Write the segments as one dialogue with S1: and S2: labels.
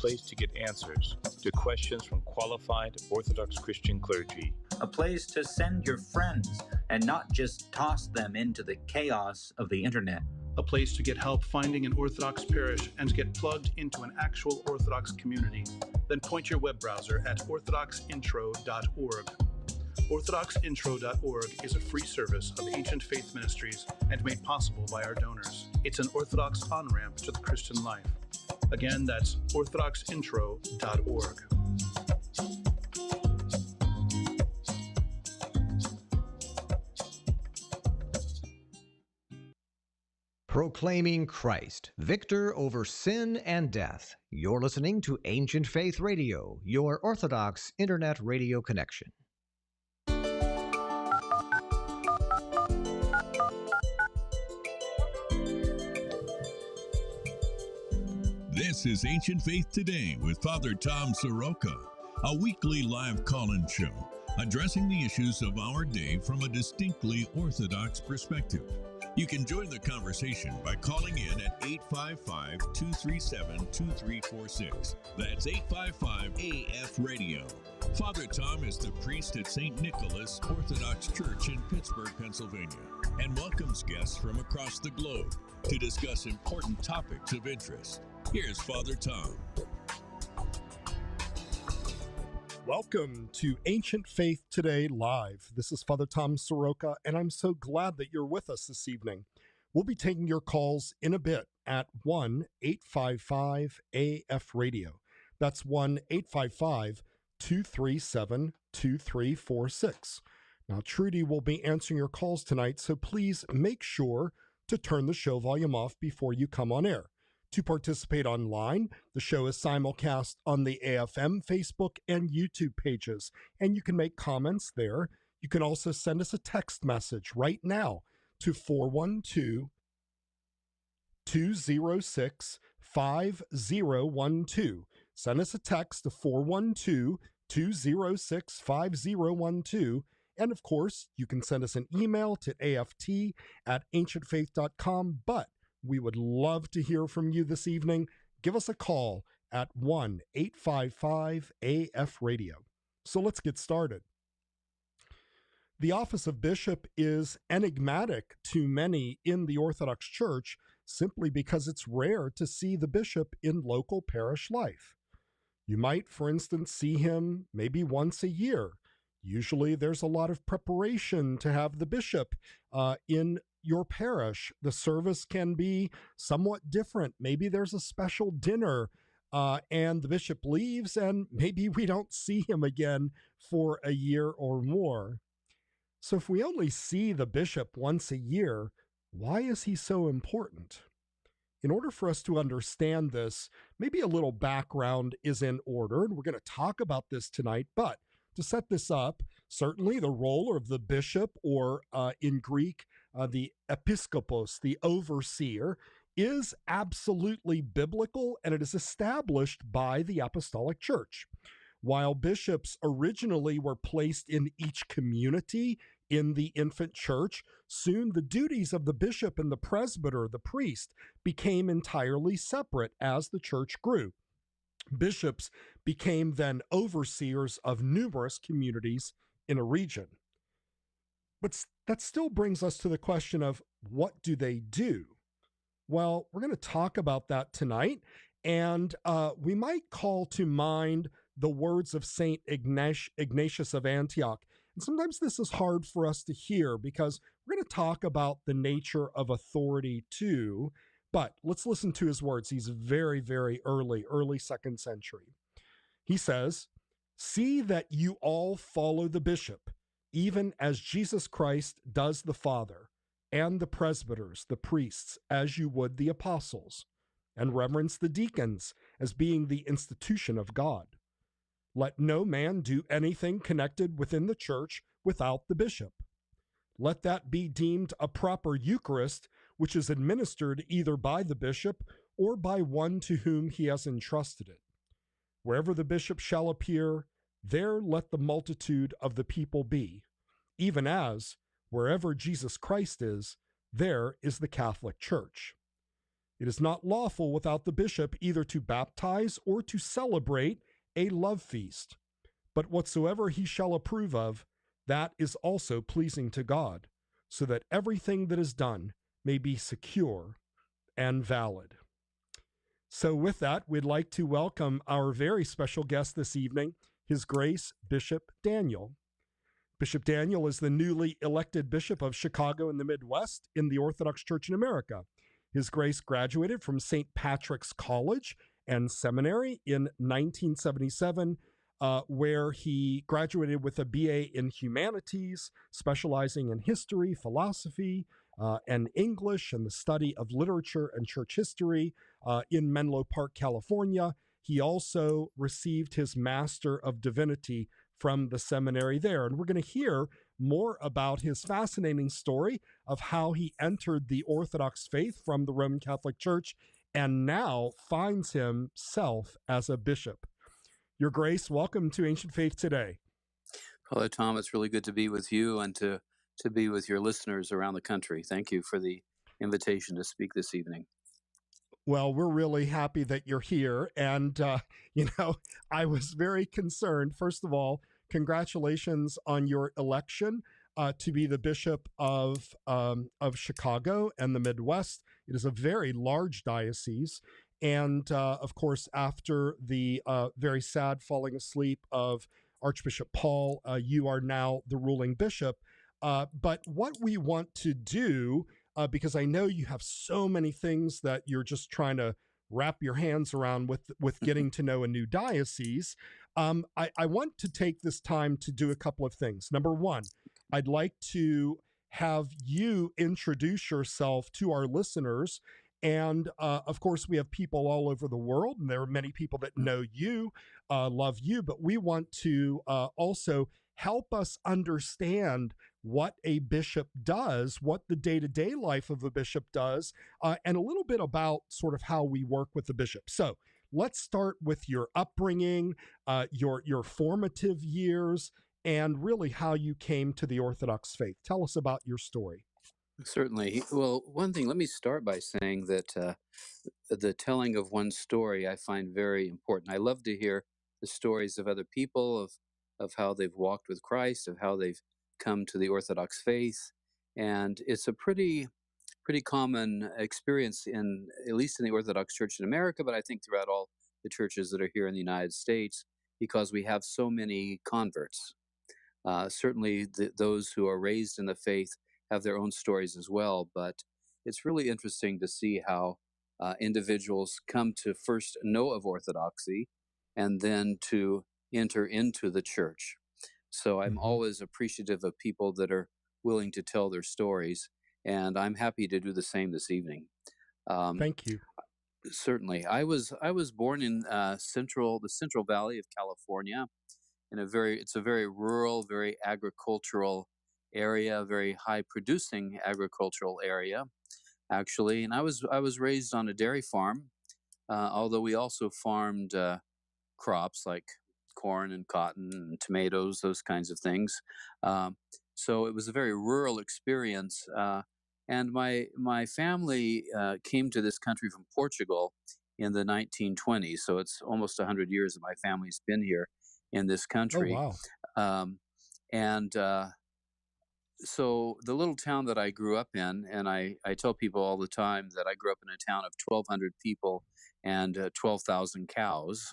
S1: place to get answers to questions from qualified Orthodox Christian clergy.
S2: A place to send your friends and not just toss them into the chaos of the internet.
S3: A place to get help finding an Orthodox parish and get plugged into an actual Orthodox community. Then point your web browser at orthodoxintro.org. Orthodoxintro.org is a free service of Ancient Faith Ministries and made possible by our donors. It's an Orthodox on-ramp to the Christian life. Again, that's orthodoxintro.org.
S4: Proclaiming Christ, victor over sin and death. You're listening to Ancient Faith Radio, your Orthodox Internet radio connection.
S5: This is Ancient Faith Today with Father Tom Soroka, a weekly live call-in show addressing the issues of our day from a distinctly Orthodox perspective. You can join the conversation by calling in at 855-237-2346. That's 855-AF-RADIO. Father Tom is the priest at St. Nicholas Orthodox Church in Pittsburgh, Pennsylvania, and welcomes guests from across the globe to discuss important topics of interest. Here's Father Tom.
S6: Welcome to Ancient Faith Today Live. This is Father Tom Soroka, and I'm so glad that you're with us this evening. We'll be taking your calls in a bit at 1-855-AF-RADIO. That's 1-855-237-2346. Now, Trudy will be answering your calls tonight, so please make sure to turn the show volume off before you come on air. To participate online, the show is simulcast on the AFM Facebook and YouTube pages, and you can make comments there. You can also send us a text message right now to 412-206-5012. Send us a text to 412-206-5012. And of course, you can send us an email to aft@ancientfaith.com, but we would love to hear from you this evening. Give us a call at 1-855-AF-RADIO. So let's get started. The office of bishop is enigmatic to many in the Orthodox Church simply because it's rare to see the bishop in local parish life. You might, for instance, see him maybe once a year. Usually there's a lot of preparation to have the bishop in your parish. The service can be somewhat different. Maybe there's a special dinner and the bishop leaves and maybe we don't see him again for a year or more. So if we only see the bishop once a year, why is he so important? In order for us to understand this, maybe a little background is in order, and we're going to talk about this tonight, but to set this up, certainly the role of the bishop, or in Greek, the episkopos, the overseer, is absolutely biblical, and it is established by the Apostolic Church. While bishops originally were placed in each community in the infant church, soon the duties of the bishop and the presbyter, the priest, became entirely separate as the church grew. Bishops became then overseers of numerous communities in a region. But that still brings us to the question of, what do they do? Well, we're going to talk about that tonight, and we might call to mind the words of St. Ignatius of Antioch. And sometimes this is hard for us to hear because we're going to talk about the nature of authority too. But let's listen to his words. He's very, very early 2nd century. He says, "See that you all follow the bishop, even as Jesus Christ does the Father, and the presbyters, the priests, as you would the apostles, and reverence the deacons as being the institution of God. Let no man do anything connected within the church without the bishop. Let that be deemed a proper Eucharist, which is administered either by the bishop or by one to whom he has entrusted it. Wherever the bishop shall appear, there let the multitude of the people be, even as, wherever Jesus Christ is, there is the Catholic Church. It is not lawful without the bishop either to baptize or to celebrate a love feast. But whatsoever he shall approve of, that is also pleasing to God, so that everything that is done may be secure and valid. So with that, we'd like to welcome our very special guest this evening, His Grace Bishop Daniel. Bishop Daniel is the newly elected Bishop of Chicago in the Midwest in the Orthodox Church in America. His Grace graduated from St. Patrick's College and Seminary in 1977, where he graduated with a BA in Humanities, specializing in history, philosophy, and English, and the study of literature and church history in Menlo Park, California. He also received his Master of Divinity from the seminary there. And we're going to hear more about his fascinating story of how he entered the Orthodox faith from the Roman Catholic Church and now finds himself as a bishop. Your Grace, welcome to Ancient Faith Today.
S7: Hello, Tom. It's really good to be with you and to be with your listeners around the country. Thank you for the invitation to speak this evening.
S6: Well, we're really happy that you're here. And, I was very concerned. First of all, congratulations on your election to be the Bishop of Chicago and the Midwest. It is a very large diocese. And, of course, after the very sad falling asleep of Archbishop Paul, you are now the ruling bishop. But what we want to do, because I know you have so many things that you're just trying to wrap your hands around with getting to know a new diocese, I want to take this time to do a couple of things. Number one, I'd like to have you introduce yourself to our listeners. And of course, we have people all over the world, and there are many people that know you, love you, but we want to also help us understand what a bishop does, what the day-to-day life of a bishop does, and a little bit about sort of how we work with the bishop. So let's start with your upbringing, your formative years, and really how you came to the Orthodox faith. Tell us about your story.
S7: Certainly. Well, one thing, let me start by saying that the telling of one's story I find very important. I love to hear the stories of other people, of how they've walked with Christ, of how they've come to the Orthodox faith. And it's a pretty common experience at least in the Orthodox Church in America, but I think throughout all the churches that are here in the United States, because we have so many converts. Certainly those who are raised in the faith have their own stories as well, but it's really interesting to see how individuals come to first know of Orthodoxy and then to enter into the church. So I'm always appreciative of people that are willing to tell their stories, and I'm happy to do the same this evening.
S6: Thank you.
S7: Certainly. I was born in the Central Valley of California, it's a very rural, very agricultural area, very high producing agricultural area, actually. And I was raised on a dairy farm, although we also farmed crops like corn and cotton and tomatoes, those kinds of things. So it was a very rural experience. And my family came to this country from Portugal in the 1920s. So it's almost 100 years that my family's been here in this country.
S6: Oh, wow.
S7: So the little town that I grew up in, and I tell people all the time that I grew up in a town of 1,200 people and 12,000 cows,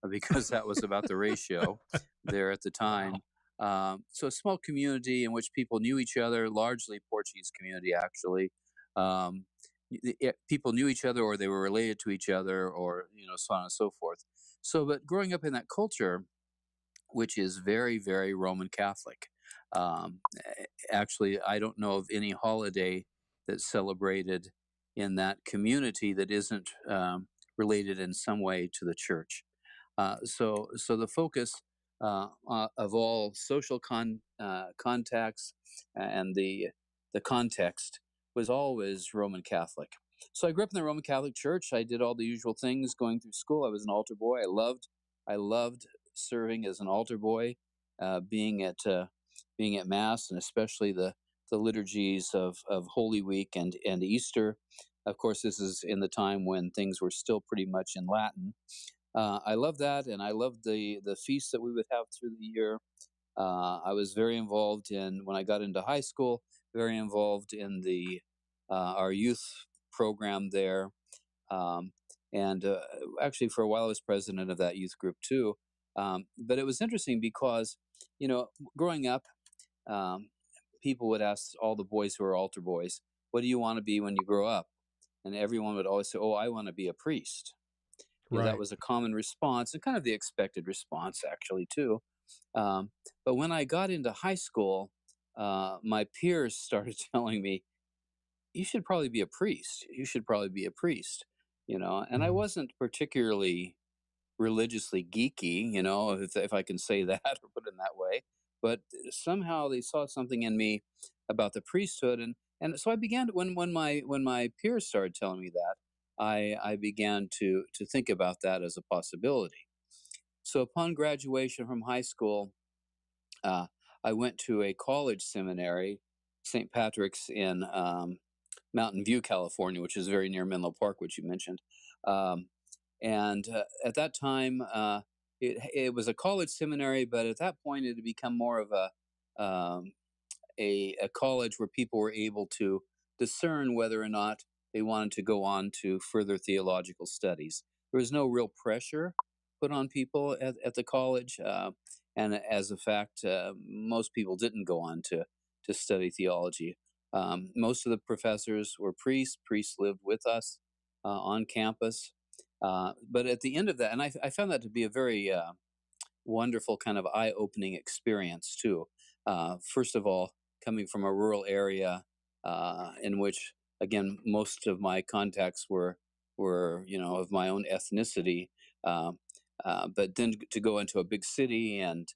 S7: because that was about the ratio there at the time. Wow. So a small community in which people knew each other, largely Portuguese community, actually. People knew each other, or they were related to each other, or so on and so forth. So, but growing up in that culture, which is very, very Roman Catholic. Actually, I don't know of any holiday that's celebrated in that community that isn't related in some way to the church. So the focus of all social contacts and the context was always Roman Catholic. So I grew up in the Roman Catholic Church. I did all the usual things going through school. I was an altar boy. I loved serving as an altar boy, being at Mass, and especially the liturgies of Holy Week and Easter. Of course, this is in the time when things were still pretty much in Latin. I love that, and I loved the feasts that we would have through the year. I was very involved in, when I got into high school, very involved in the our youth program there. And actually, for a while, I was president of that youth group too. But it was interesting because, growing up, um, people would ask all the boys who are altar boys, "What do you want to be when you grow up?" And everyone would always say, "Oh, I want to be a priest." That
S6: Right.
S7: was a common response, and kind of the expected response, actually, too. But when I got into high school, my peers started telling me, "You should probably be a priest. You should probably be a priest." And I
S6: Mm.
S7: wasn't particularly religiously geeky, if I can say that or put it in that way. But somehow they saw something in me about the priesthood, and so I began to, when my peers started telling me that, I began to think about that as a possibility. So upon graduation from high school, uh, I went to a college seminary, St. Patrick's in Mountain View, California, which is very near Menlo Park, which you mentioned. Um, and at that time, it was a college seminary, but at that point, it had become more of um, a college where people were able to discern whether or not they wanted to go on to further theological studies. There was no real pressure put on people at the college. And as a fact, most people didn't go on to study theology. Most of the professors were priests. Priests lived with us on campus. But at the end of that, and I found that to be a very wonderful kind of eye-opening experience too. First of all, coming from a rural area in which, again, most of my contacts were of my own ethnicity, uh, but then to go into a big city and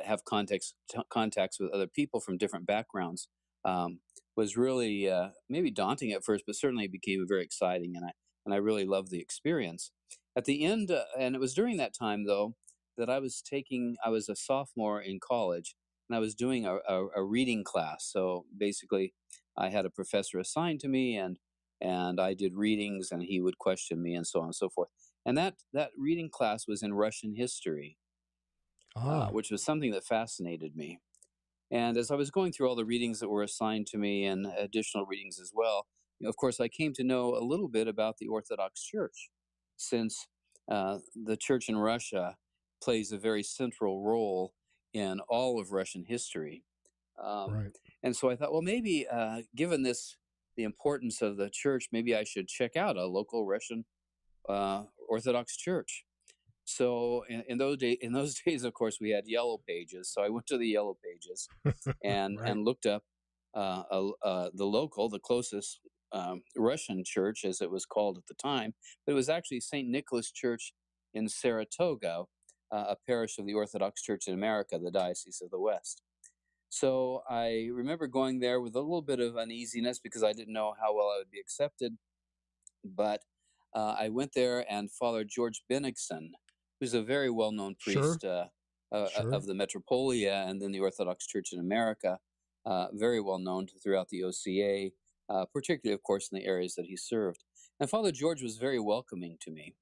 S7: have contacts with other people from different backgrounds was really maybe daunting at first, but certainly became very exciting, and I really loved the experience. At the end, and it was during that time though that I was a sophomore in college, and I was doing a reading class. So basically, I had a professor assigned to me, and I did readings, and he would question me, and so on and so forth. And that reading class was in Russian history,
S6: Ah,
S7: which was something that fascinated me. And as I was going through all the readings that were assigned to me and additional readings as well, of course, I came to know a little bit about the Orthodox Church, since the church in Russia plays a very central role in all of Russian history. Um,
S6: right.
S7: and so I thought, well, maybe given the importance of the church, maybe I should check out a local Russian Orthodox church. So in those days, of course, we had yellow pages. So I went to the yellow pages and
S6: Right.
S7: and looked up the closest Russian church, as it was called at the time. But it was actually St. Nicholas Church in Saratoga, a parish of the Orthodox Church in America, the Diocese of the West. So I remember going there with a little bit of uneasiness because I didn't know how well I would be accepted. But I went there, and Father George Bennigsen, who's a very well-known
S6: Sure.
S7: priest
S6: Sure.
S7: of the Metropolia and then the Orthodox Church in America, very well known throughout the OCA, particularly, of course, in the areas that he served. And Father George was very welcoming to me.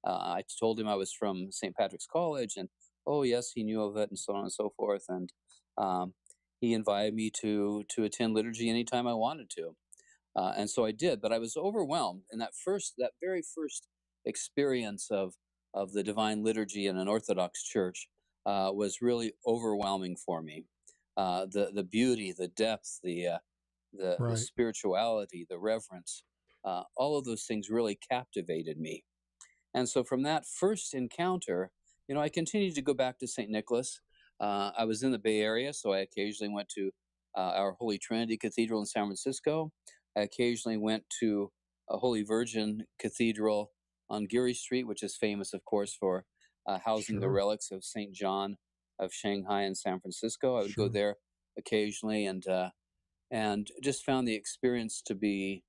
S7: I told him I was from St. Patrick's College, and oh yes, he knew of it, and so on and so forth. And um, he invited me to attend liturgy anytime I wanted to. And so I did, but I was overwhelmed in that very first experience of the Divine Liturgy in an Orthodox church was really overwhelming for me. The beauty, the depth, the
S6: Right.
S7: spirituality, the reverence, all of those things really captivated me. And so from that first encounter, I continued to go back to St. Nicholas. I was in the Bay Area, so I occasionally went to our Holy Trinity Cathedral in San Francisco. I occasionally went to a Holy Virgin Cathedral on Geary Street, which is famous, of course, for housing the
S6: Sure.
S7: relics of St. John of Shanghai and San Francisco. I would go
S6: Sure.
S7: there occasionally, and just found the experience to be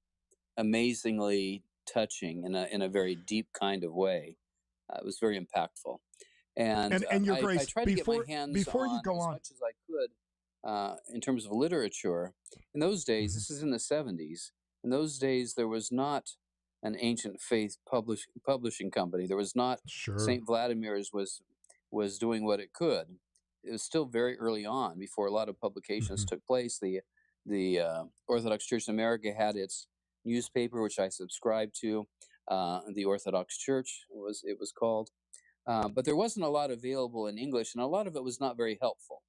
S7: amazingly touching in a very deep kind of way. It was very impactful, and
S6: And your
S7: I
S6: grace,
S7: tried to get my hands
S6: before you
S7: on
S6: go
S7: as
S6: on.
S7: much as I could in terms of literature. In those days,
S6: Mhm.
S7: this is in the 70s. In those days, there was not an ancient faith publishing company. There was not
S6: Sure.
S7: St. Vladimir's was doing what it could. It was still very early on before a lot of publications took place. The Orthodox Church in America had its newspaper, which I subscribed to. The Orthodox Church it was called, but there wasn't a lot available in English, and a lot of it was not very helpful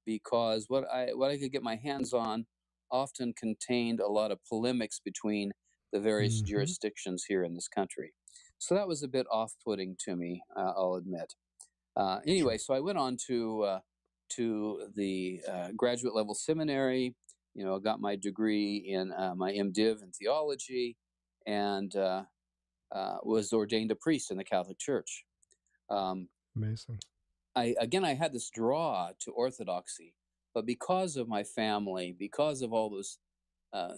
S7: because what I could get my hands on often contained a lot of polemics between the various jurisdictions here in this country. So that was a bit off-putting to me, I'll admit. Anyway, so I went on to the graduate level seminary. I got my degree in my MDiv in theology, and was ordained a priest in the Catholic Church.
S6: Amazing.
S7: I had this draw to orthodoxy, but because of my family, because of all those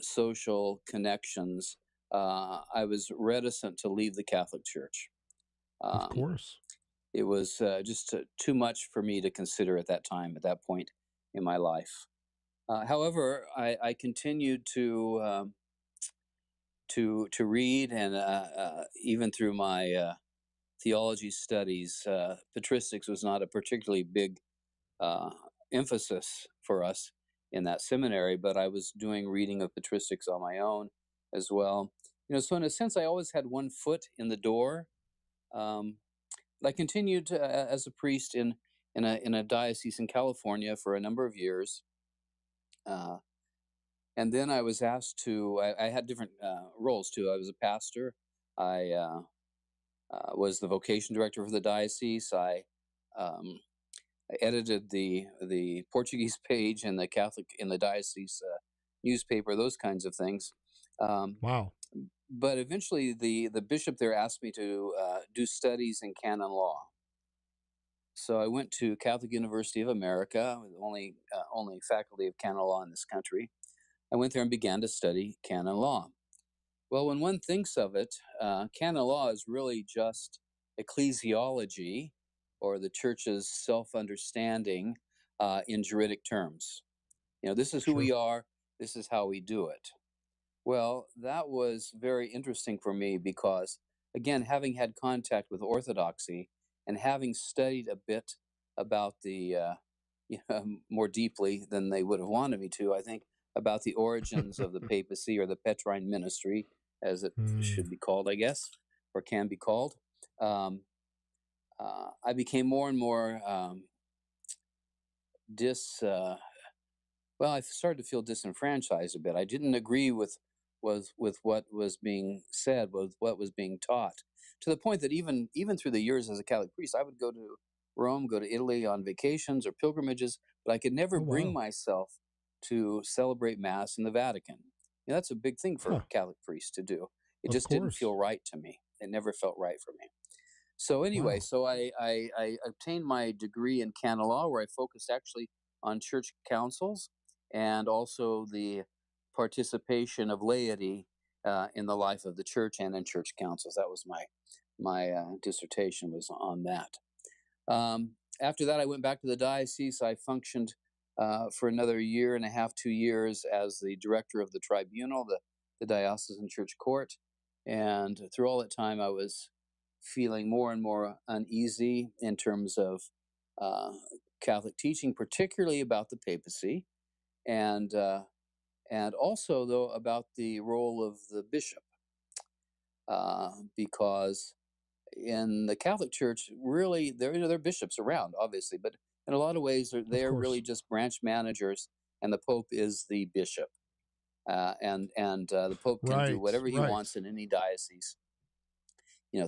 S7: social connections, I was reticent to leave the Catholic Church.
S6: Of course.
S7: It was just too much for me to consider at that time, at that point in my life. However, I continued to read, and even through my theology studies, patristics was not a particularly big emphasis for us in that seminary, but I was doing reading of patristics on my own as well. So in a sense, I always had one foot in the door. I continued as a priest in a diocese in California for a number of years. And then I was asked to, I had different roles too. I was a pastor. I was the vocation director for the diocese. I edited the Portuguese page in the diocese newspaper, those kinds of things.
S6: Wow.
S7: But eventually the bishop there asked me to do studies in canon law. So I went to Catholic University of America, the only faculty of canon law in this country. I went there and began to study canon law. Well, when one thinks of it, canon law is really just ecclesiology, or the church's self-understanding in juridic terms. This is who we are, this is how we do it. Well, that was very interesting for me because, again, having had contact with orthodoxy and having studied a bit about the, more deeply than they would have wanted me to, I think, about the origins of the papacy, or the Petrine ministry, as it should be called, I guess, or can be called. I became more and more I started to feel disenfranchised a bit. I didn't agree with what was being said, with what was being taught, to the point that even through the years as a Catholic priest, I would go to Rome, go to Italy on vacations or pilgrimages, but I could never bring myself to celebrate Mass in the Vatican. That's a big thing for Catholic priests to do. It just didn't feel right to me. It never felt right for me. So anyway, so I obtained my degree in canon law, where I focused actually on church councils and also the participation of laity in the life of the church and in church councils. That was my dissertation was on that. After that, I went back to the diocese. I functioned for another year and a half, 2 years, as the director of the tribunal, the diocesan church court. And through all that time, I was feeling more and more uneasy in terms of Catholic teaching, particularly about the papacy, and also, though, about the role of the bishop, because in the Catholic Church, really, there are bishops around, obviously, but in a lot of ways, they're really just branch managers, and the Pope is the bishop, and the Pope can do whatever he wants in any diocese,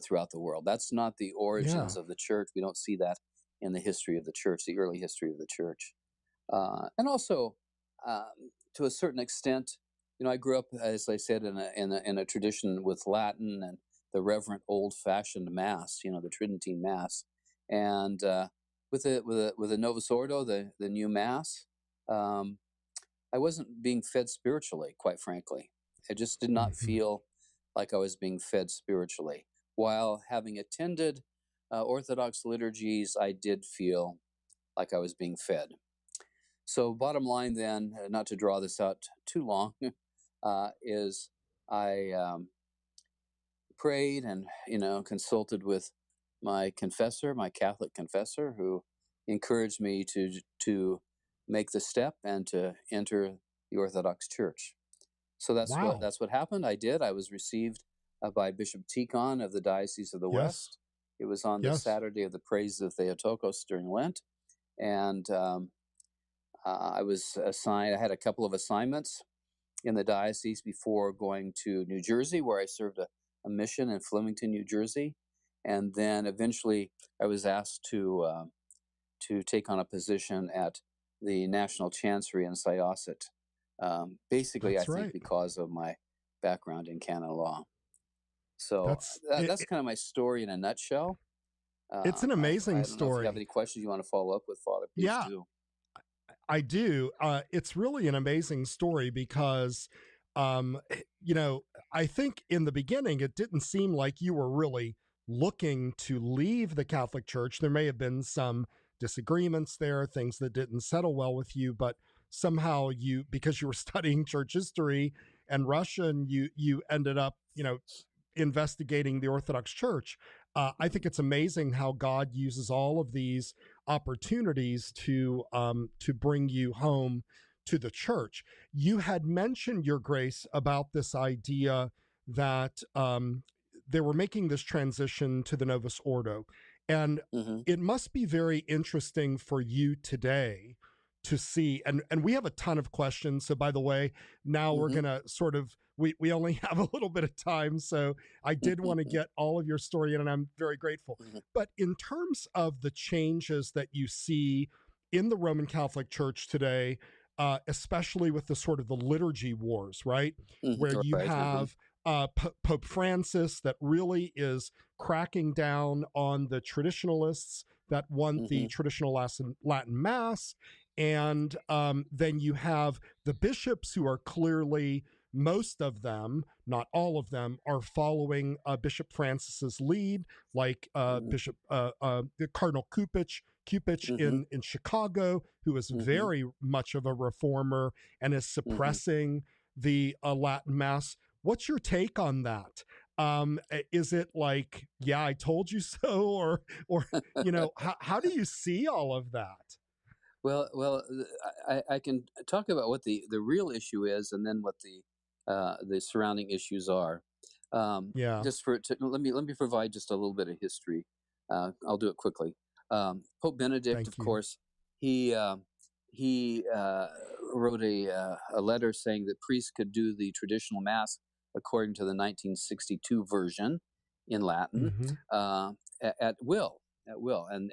S7: throughout the world. That's not the origins of the church. We don't see that in the history of the church, the early history of the church. And also, to a certain extent, I grew up, as I said, in a tradition with Latin and the reverent old-fashioned Mass, the Tridentine Mass, and with the Novus Ordo, the new Mass, I wasn't being fed spiritually, quite frankly. I just did not feel like I was being fed spiritually. While having attended Orthodox liturgies, I did feel like I was being fed. So bottom line then, not to draw this out too long, is I prayed and consulted with my confessor, my Catholic confessor, who encouraged me to make the step and to enter the Orthodox Church. So
S6: Wow.
S7: that's what happened. I did. I was received by Bishop Tikhon of the Diocese of the
S6: Yes.
S7: West. It was on the
S6: Yes.
S7: Saturday of the Praise of Theotokos during Lent, and I was assigned. I had a couple of assignments in the diocese before going to New Jersey, where I served a mission in Flemington, New Jersey, and then eventually I was asked to take on a position at the National Chancery in Syosset. Basically,
S6: That's
S7: I think
S6: right.
S7: because of my background in canon law. So that's kind of my story in a nutshell.
S6: It's an amazing
S7: I don't know if you have
S6: story.
S7: any questions you want to follow up with, Father. Please
S6: Yeah,
S7: do.
S6: I do. It's really an amazing story because, I think in the beginning, it didn't seem like you were really looking to leave the Catholic Church. There may have been some disagreements there, things that didn't settle well with you, but somehow because you were studying church history and Russian, you ended up, investigating the Orthodox Church. I think it's amazing how God uses all of these opportunities to bring you home to the church. You had mentioned, Your Grace, about this idea that they were making this transition to the Novus Ordo, and it must be very interesting for you today to see. And we have a ton of questions. So, by the way, now we're gonna sort of we only have a little bit of time, so I did want to get all of your story in, and I'm very grateful. But in terms of the changes that you see in the Roman Catholic Church today, especially with the sort of the liturgy wars, right? Where you have Pope Francis that really is cracking down on the traditionalists that want the traditional Latin Mass. And then you have the bishops who are clearly, most of them, not all of them, are following Bishop Francis's lead, like Bishop Cardinal Cupich in Chicago, who is very much of a reformer and is suppressing the Latin Mass. What's your take on that? Is it like, yeah, I told you so, or how do you see all of that?
S7: Well, I can talk about what the real issue is, and then what the surrounding issues are.
S6: Yeah.
S7: Just let me provide just a little bit of history. I'll do it quickly. Pope Benedict,
S6: Thank
S7: of
S6: you.
S7: course, he wrote a letter saying that priests could do the traditional Mass according to the 1962 version in Latin at will, and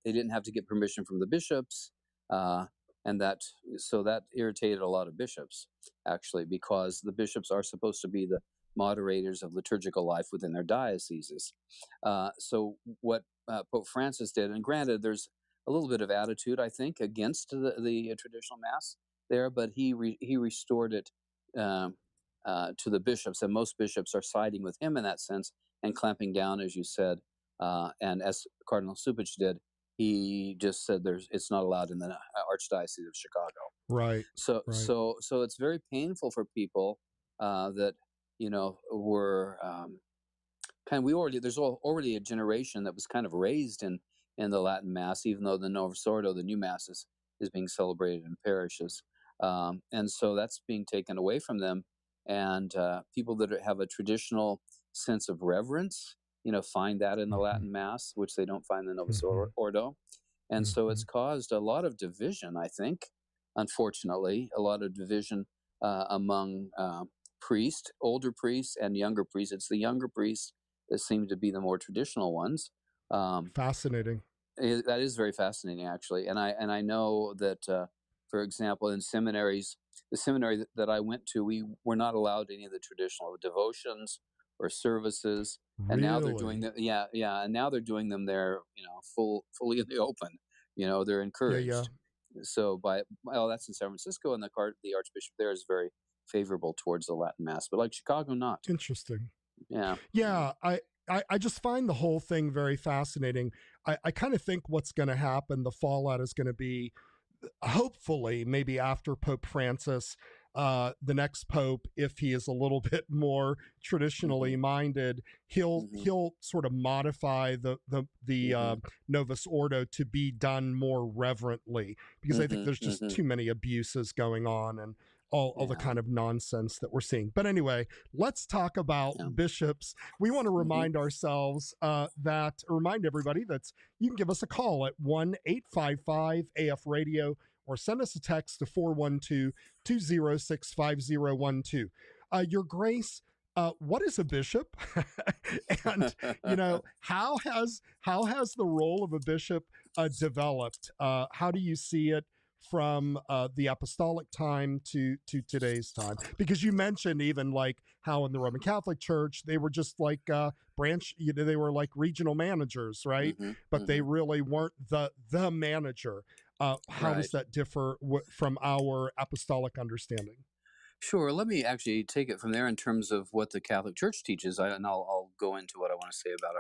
S7: they didn't have to get permission from the bishops, and that irritated a lot of bishops, actually, because the bishops are supposed to be the moderators of liturgical life within their dioceses. So what Pope Francis did, and granted, there's a little bit of attitude, I think, against the traditional Mass there, but he restored it to the bishops, and most bishops are siding with him in that sense and clamping down, as you said, and as Cardinal Cupich did. He just said it's not allowed in the Archdiocese of Chicago.
S6: Right.
S7: So it's very painful for people that were there's already a generation that was kind of raised in the Latin Mass, even though the Novus Ordo, the new Mass, is being celebrated in parishes, and so that's being taken away from them. And people that have a traditional sense of reverence, find that in the Latin Mass, which they don't find in the Novus Ordo. And so it's caused a lot of division, I think, unfortunately, a lot of division among priests, older priests and younger priests. It's the younger priests that seem to be the more traditional ones.
S6: Fascinating.
S7: That is very fascinating, actually. And I know that, for example, in seminaries, the seminary that I went to, we were not allowed any of the traditional devotions or services. And now they're doing them. Yeah. And now they're doing them there, fully in the open. They're encouraged.
S6: Yeah.
S7: So that's in San Francisco, and the Archbishop there is very favorable towards the Latin Mass, but like Chicago, not.
S6: Interesting.
S7: Yeah.
S6: Yeah. I just find the whole thing very fascinating. I kind of think what's going to happen, the fallout is going to be, hopefully, maybe after Pope Francis, the next pope, if he is a little bit more traditionally minded, he'll sort of modify the Novus Ordo to be done more reverently, because I think there's just too many abuses going on and all the kind of nonsense that we're seeing. But anyway, let's talk about bishops. We want to remind ourselves remind everybody that you can give us a call at 1-855-AF-RADIO or send us a text to 412-206-5012. Your Grace, what is a bishop? And, how has the role of a bishop developed? How do you see it from the apostolic time to today's time? Because you mentioned even like how in the Roman Catholic Church, they were just like they were like regional managers, right? But they really weren't the manager. How does that differ from our apostolic understanding?
S7: Sure. Let me actually take it from there in terms of what the Catholic Church teaches, and I'll go into what I want to say about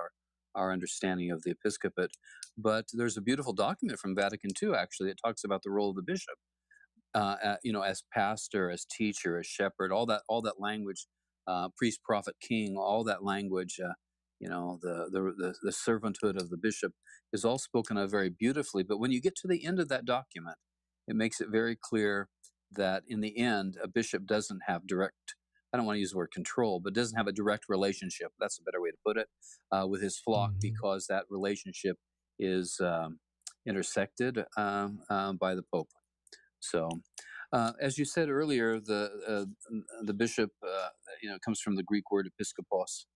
S7: our understanding of the episcopate. But there's a beautiful document from Vatican II, actually, that talks about the role of the bishop, as pastor, as teacher, as shepherd, all that language, priest, prophet, king, all that language, the servanthood of the bishop is all spoken of very beautifully. But when you get to the end of that document, it makes it very clear that in the end, a bishop doesn't have direct, I don't want to use the word control, but doesn't have a direct relationship. That's a better way to put it, with his flock, because that relationship is intersected by the Pope. So, as you said earlier, the bishop, comes from the Greek word episkopos,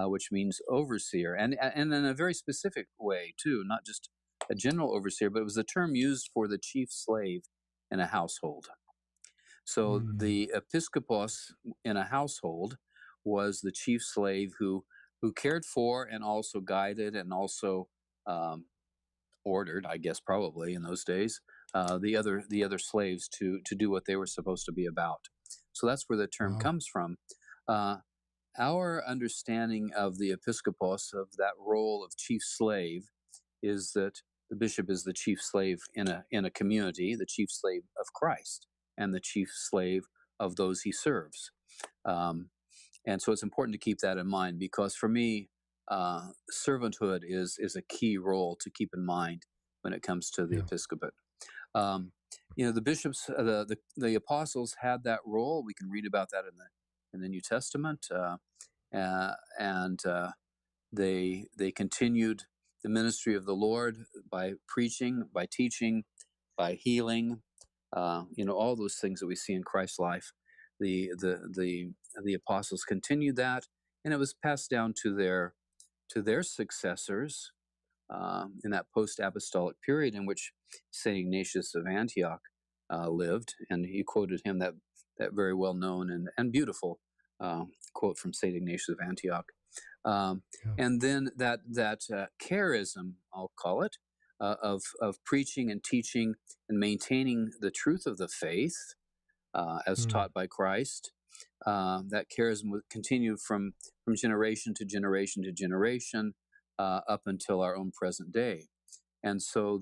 S7: which means overseer, and in a very specific way too, not just a general overseer, but it was a term used for the chief slave in a household. So the episkopos in a household was the chief slave who cared for and also guided and also ordered, I guess probably in those days, the other slaves to do what they were supposed to be about. So that's where the term comes from. Our understanding of the episkopos, of that role of chief slave, is that the bishop is the chief slave in a community, the chief slave of Christ, and the chief slave of those he serves. And so it's important to keep that in mind, because for me, servanthood is a key role to keep in mind when it comes to the episcopate. The bishops, the apostles had that role. We can read about that in the New Testament, and they continued the ministry of the Lord by preaching, by teaching, by healing. All those things that we see in Christ's life. The apostles continued that, and it was passed down to their successors in that post-apostolic period in which St. Ignatius of Antioch lived, and he quoted him that very well known and beautiful quote from St. Ignatius of Antioch. And then that charism, I'll call it, of preaching and teaching and maintaining the truth of the faith as taught by Christ. That charism would continue from generation to generation to generation up until our own present day. And so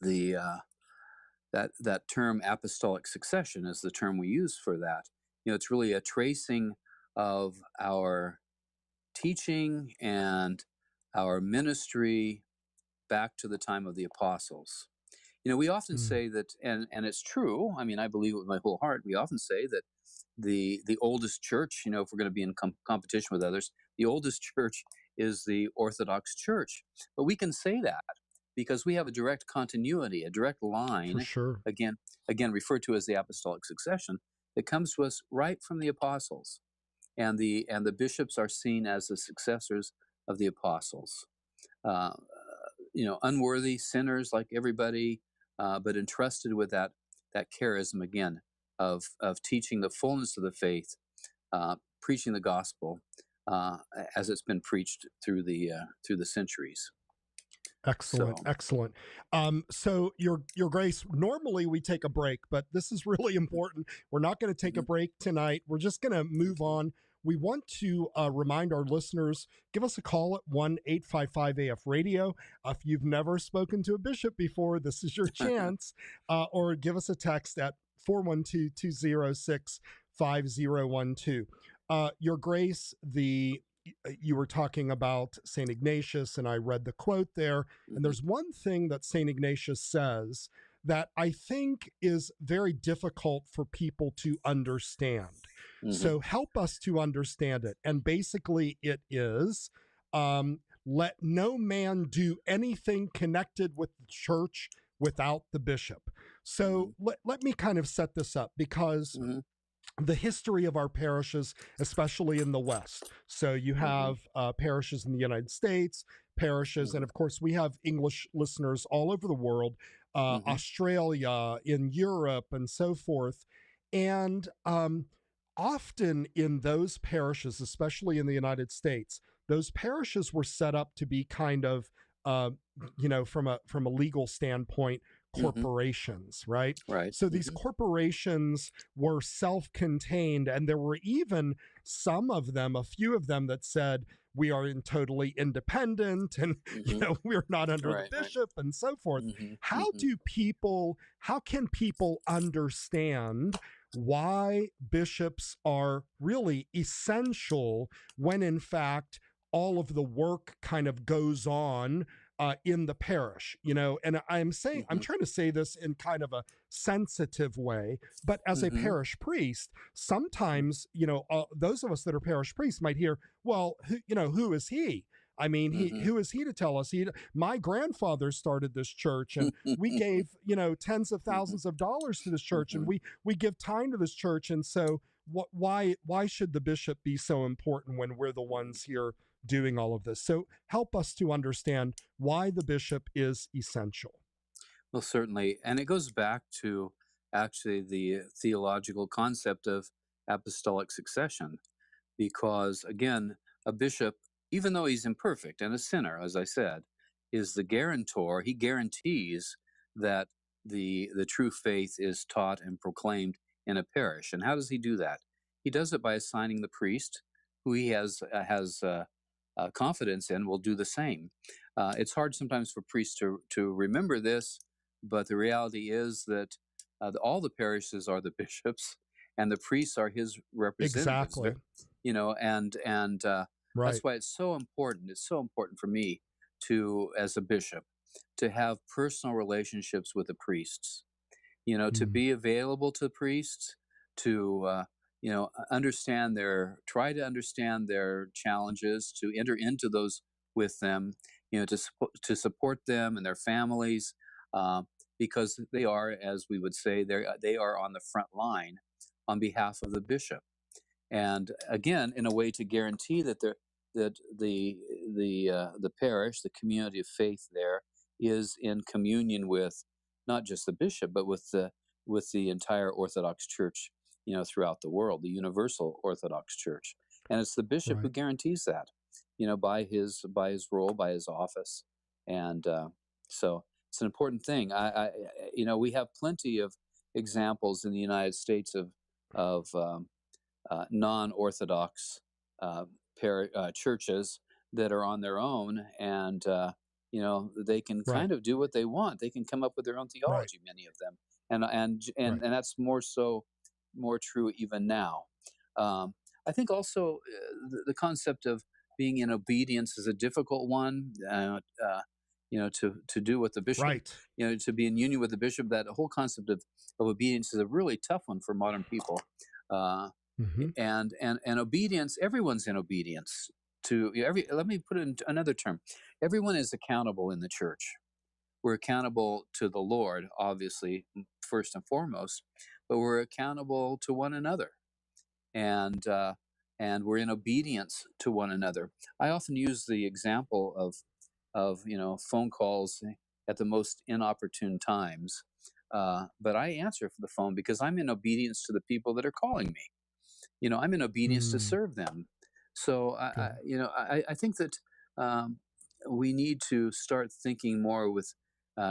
S7: that term apostolic succession is the term we use for that. It's really a tracing of our teaching and our ministry back to the time of the apostles. We often say that, and it's true, I mean, I believe it with my whole heart, we often say that the oldest church, if we're going to be in competition with others, the oldest church is the Orthodox Church. But we can say that because we have a direct continuity, a direct line,
S6: for sure. again
S7: referred to as the Apostolic Succession, that comes to us right from the apostles. And the bishops are seen as the successors of the apostles. Unworthy sinners like everybody, but entrusted with that charism again of teaching the fullness of the faith, preaching the gospel as it's been preached through the centuries.
S6: Excellent. So your Grace, normally we take a break, but this is really important. We're not going to take a break tonight. We're just going to move on. We want to remind our listeners, give us a call at 1-855-AF-RADIO. If you've never spoken to a bishop before, this is your chance. Or give us a text at 412-206-5012. Your Grace, you were talking about St. Ignatius, and I read the quote there. And there's one thing that St. Ignatius says that I think is very difficult for people to understand. So help us to understand it. And basically it is, let no man do anything connected with the church without the bishop. So let me kind of set this up, because the history of our parishes, especially in the West. So you have parishes in the United States, parishes, and of course we have English listeners all over the world, Australia, in Europe, and so forth. And often in those parishes, especially in the United States, those parishes were set up to be kind of, from a legal standpoint, corporations, right?
S7: Right.
S6: So these corporations were self-contained, and there were even some of them, a few of them, that said, we are totally independent, and we're not under the bishop, and so forth. How can people understand why bishops are really essential when in fact all of the work kind of goes on in the parish, and I'm trying to say this in kind of a sensitive way, but as a parish priest, sometimes, those of us that are parish priests might hear, well, who is he? I mean, who is he to tell us? My grandfather started this church, and we gave, tens of thousands of dollars to this church, and we give time to this church. And so why should the bishop be so important when we're the ones here doing all of this? So help us to understand why the bishop is essential.
S7: Well, certainly. And it goes back to actually the theological concept of apostolic succession, because again, a bishop, even though he's imperfect and a sinner, as I said, is the guarantor. He guarantees that the true faith is taught and proclaimed in a parish. And how does he do that? He does it by assigning the priest, who he has confidence in, will do the same. It's hard sometimes for priests to remember this, but the reality is that all the parishes are the bishops, and the priests are his representatives.
S6: Exactly.
S7: That's why it's so important. It's so important for me to, as a bishop, to have personal relationships with the priests. To be available to priests, to try to understand their challenges, to enter into those with them, to support them and their families, because they are, as we would say, they are on the front line on behalf of the bishop. And again, in a way to guarantee that the parish, the community of faith there, is in communion with not just the bishop, but with the entire Orthodox Church, throughout the world, the universal Orthodox Church. And it's the bishop who guarantees that, by his role, by his office. And so it's an important thing. We have plenty of examples in the United States of non-Orthodox churches that are on their own, and they can kind of do what they want. They can come up with their own theology, many of them, and that's more true even now. I think also the concept of being in obedience is a difficult one. To do what the bishop, to be in union with the bishop. That whole concept of obedience is a really tough one for modern people. And obedience, everyone's in obedience to let me put it in another term. Everyone is accountable in the church. We're accountable to the Lord, obviously, first and foremost, but we're accountable to one another. And we're in obedience to one another. I often use the example of phone calls at the most inopportune times. But I answer for the phone because I'm in obedience to the people that are calling me. I'm in obedience to serve them. So I think that we need to start thinking more with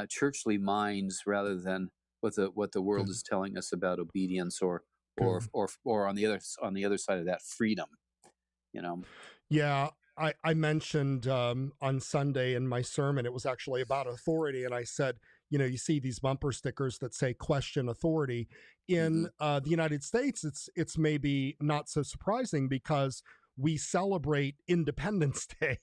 S7: churchly minds rather than what the world is telling us about obedience or on the other side of that, freedom.
S6: Yeah. I mentioned on Sunday in my sermon, it was actually about authority, and I said, you see these bumper stickers that say question authority. In the United States, it's maybe not so surprising because we celebrate Independence Day.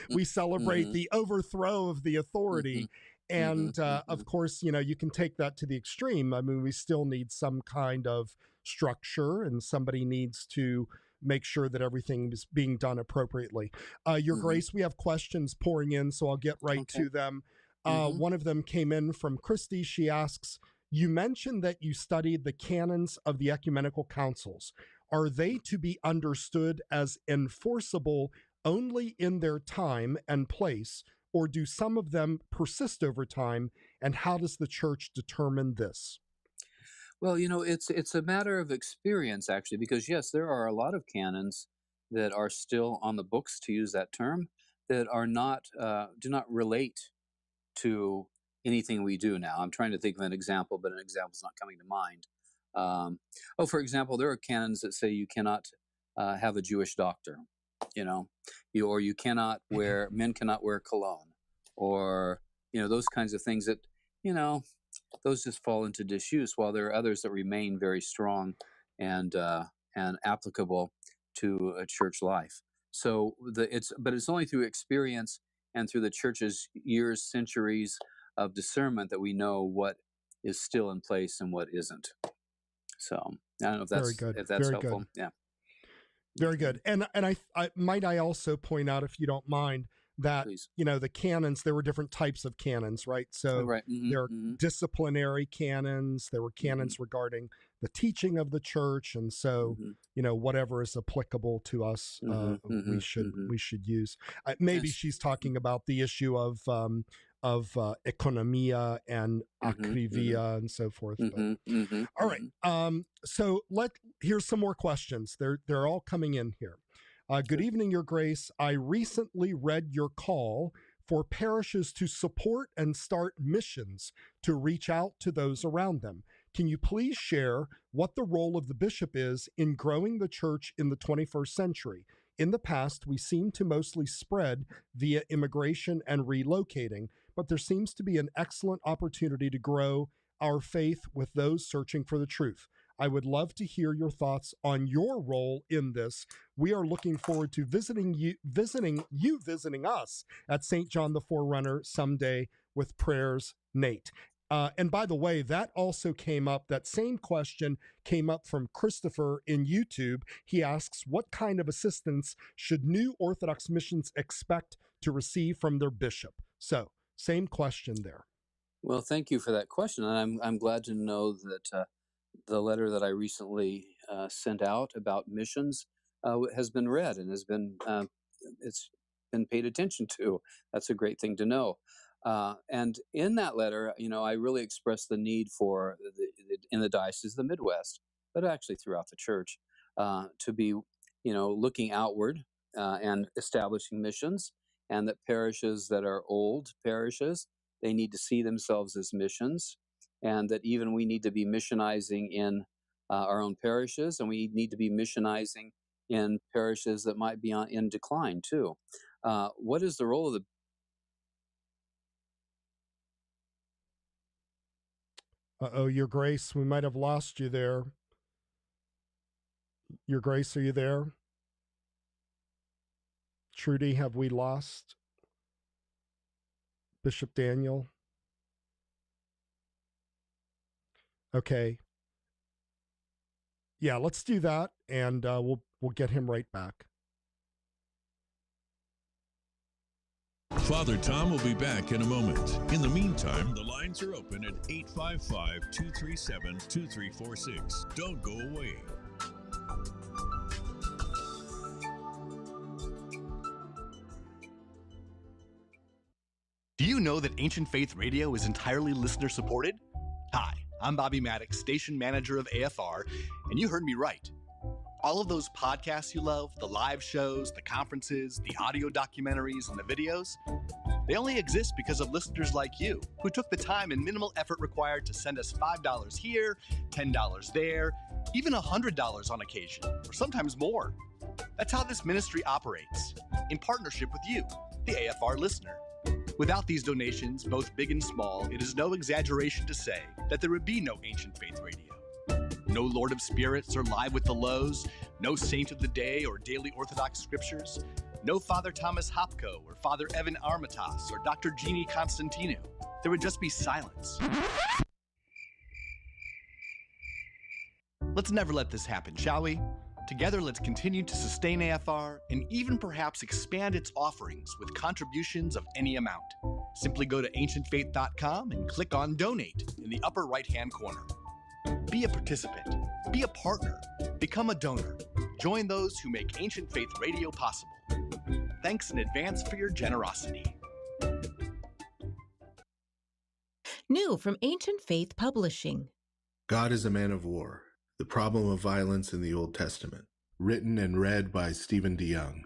S6: We celebrate the overthrow of the authority. And of course, you can take that to the extreme. I mean, we still need some kind of structure, and somebody needs to make sure that everything is being done appropriately. Your Grace, we have questions pouring in, so I'll get right to them. One of them came in from Christy. She asks, you mentioned that you studied the canons of the ecumenical councils. Are they to be understood as enforceable only in their time and place, or do some of them persist over time? And how does the church determine this?
S7: Well, it's a matter of experience, actually, because yes, there are a lot of canons that are still on the books, to use that term, that are not do not relate to anything we do now. I'm trying to think of an example, but an example's not coming to mind. For example, there are canons that say you cannot have a Jewish doctor, or you cannot men cannot wear cologne, or those kinds of things that those just fall into disuse, while there are others that remain very strong and applicable to a church life. So it's only through experience and through the church's years, centuries of discernment that we know what is still in place and what isn't. So I don't know if that's
S6: very
S7: helpful.
S6: Good.
S7: Yeah.
S6: Very good. And I also point out, if you don't mind, that,
S7: Please.
S6: The canons, there were different types of canons, right? So there are disciplinary canons, there were canons regarding the teaching of the church. And so, whatever is applicable to us, we should use. Maybe she's talking about the issue of economia and akrivia and so forth. All right. So here's some more questions. They're all coming in here. Good evening, Your Grace. I recently read your call for parishes to support and start missions to reach out to those around them. Can you please share what the role of the bishop is in growing the church in the 21st century? In the past, we seem to mostly spread via immigration and relocating, but there seems to be an excellent opportunity to grow our faith with those searching for the truth. I would love to hear your thoughts on your role in this. We are looking forward to visiting us at St. John the Forerunner someday. With prayers, Nate. And by the way, that also came up, that same question came up from Christopher in YouTube. He asks, what kind of assistance should new Orthodox missions expect to receive from their bishop? So, same question there.
S7: Well, thank you for that question. And I'm glad to know that the letter that I recently sent out about missions has been read and has been it's been paid attention to. That's a great thing to know. And in that letter, I really expressed the need for in the diocese of the Midwest, but actually throughout the church, to be, looking outward and establishing missions, and that parishes that are old parishes, they need to see themselves as missions, and that even we need to be missionizing in our own parishes, and we need to be missionizing in parishes that might be in decline too. What is the role of the
S6: Your Grace, we might have lost you there. Your Grace, are you there? Trudy, have we lost Bishop Daniel? Okay. Yeah, let's do that, and we'll get him right back.
S5: Father Tom will be back in a moment. In the meantime, the lines are open at 855-237-2346. Don't go away.
S8: Do you know that Ancient Faith Radio is entirely listener-supported? Hi, I'm Bobby Maddox, station manager of AFR, and you heard me right. All of those podcasts you love, the live shows, the conferences, the audio documentaries, and the videos, they only exist because of listeners like you, who took the time and minimal effort required to send us $5 here, $10 there, even $100 on occasion, or sometimes more. That's how this ministry operates, in partnership with you, the AFR listener. Without these donations, both big and small, it is no exaggeration to say that there would be no Ancient Faith Radio. No Lord of Spirits or Live with the Lows, no Saint of the Day or Daily Orthodox Scriptures, no Father Thomas Hopko or Father Evan Armatas or Dr. Jeannie Constantinou. There would just be silence. Let's never let this happen, shall we? Together, let's continue to sustain AFR and even perhaps expand its offerings with contributions of any amount. Simply go to ancientfaith.com and click on Donate in the upper right-hand corner. Be a participant, be a partner, become a donor. Join those who make Ancient Faith Radio possible. Thanks in advance for your generosity.
S9: New from Ancient Faith Publishing.
S10: God is a Man of War, The Problem of Violence in the Old Testament, written and read by Stephen DeYoung.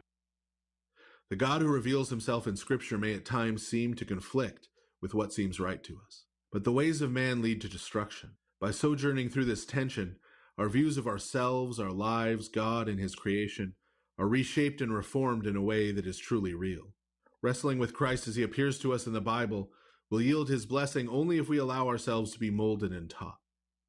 S10: The God who reveals himself in Scripture may at times seem to conflict with what seems right to us, but the ways of man lead to destruction. By sojourning through this tension, our views of ourselves, our lives, God, and his creation are reshaped and reformed in a way that is truly real. Wrestling with Christ as he appears to us in the Bible will yield his blessing only if we allow ourselves to be molded and taught.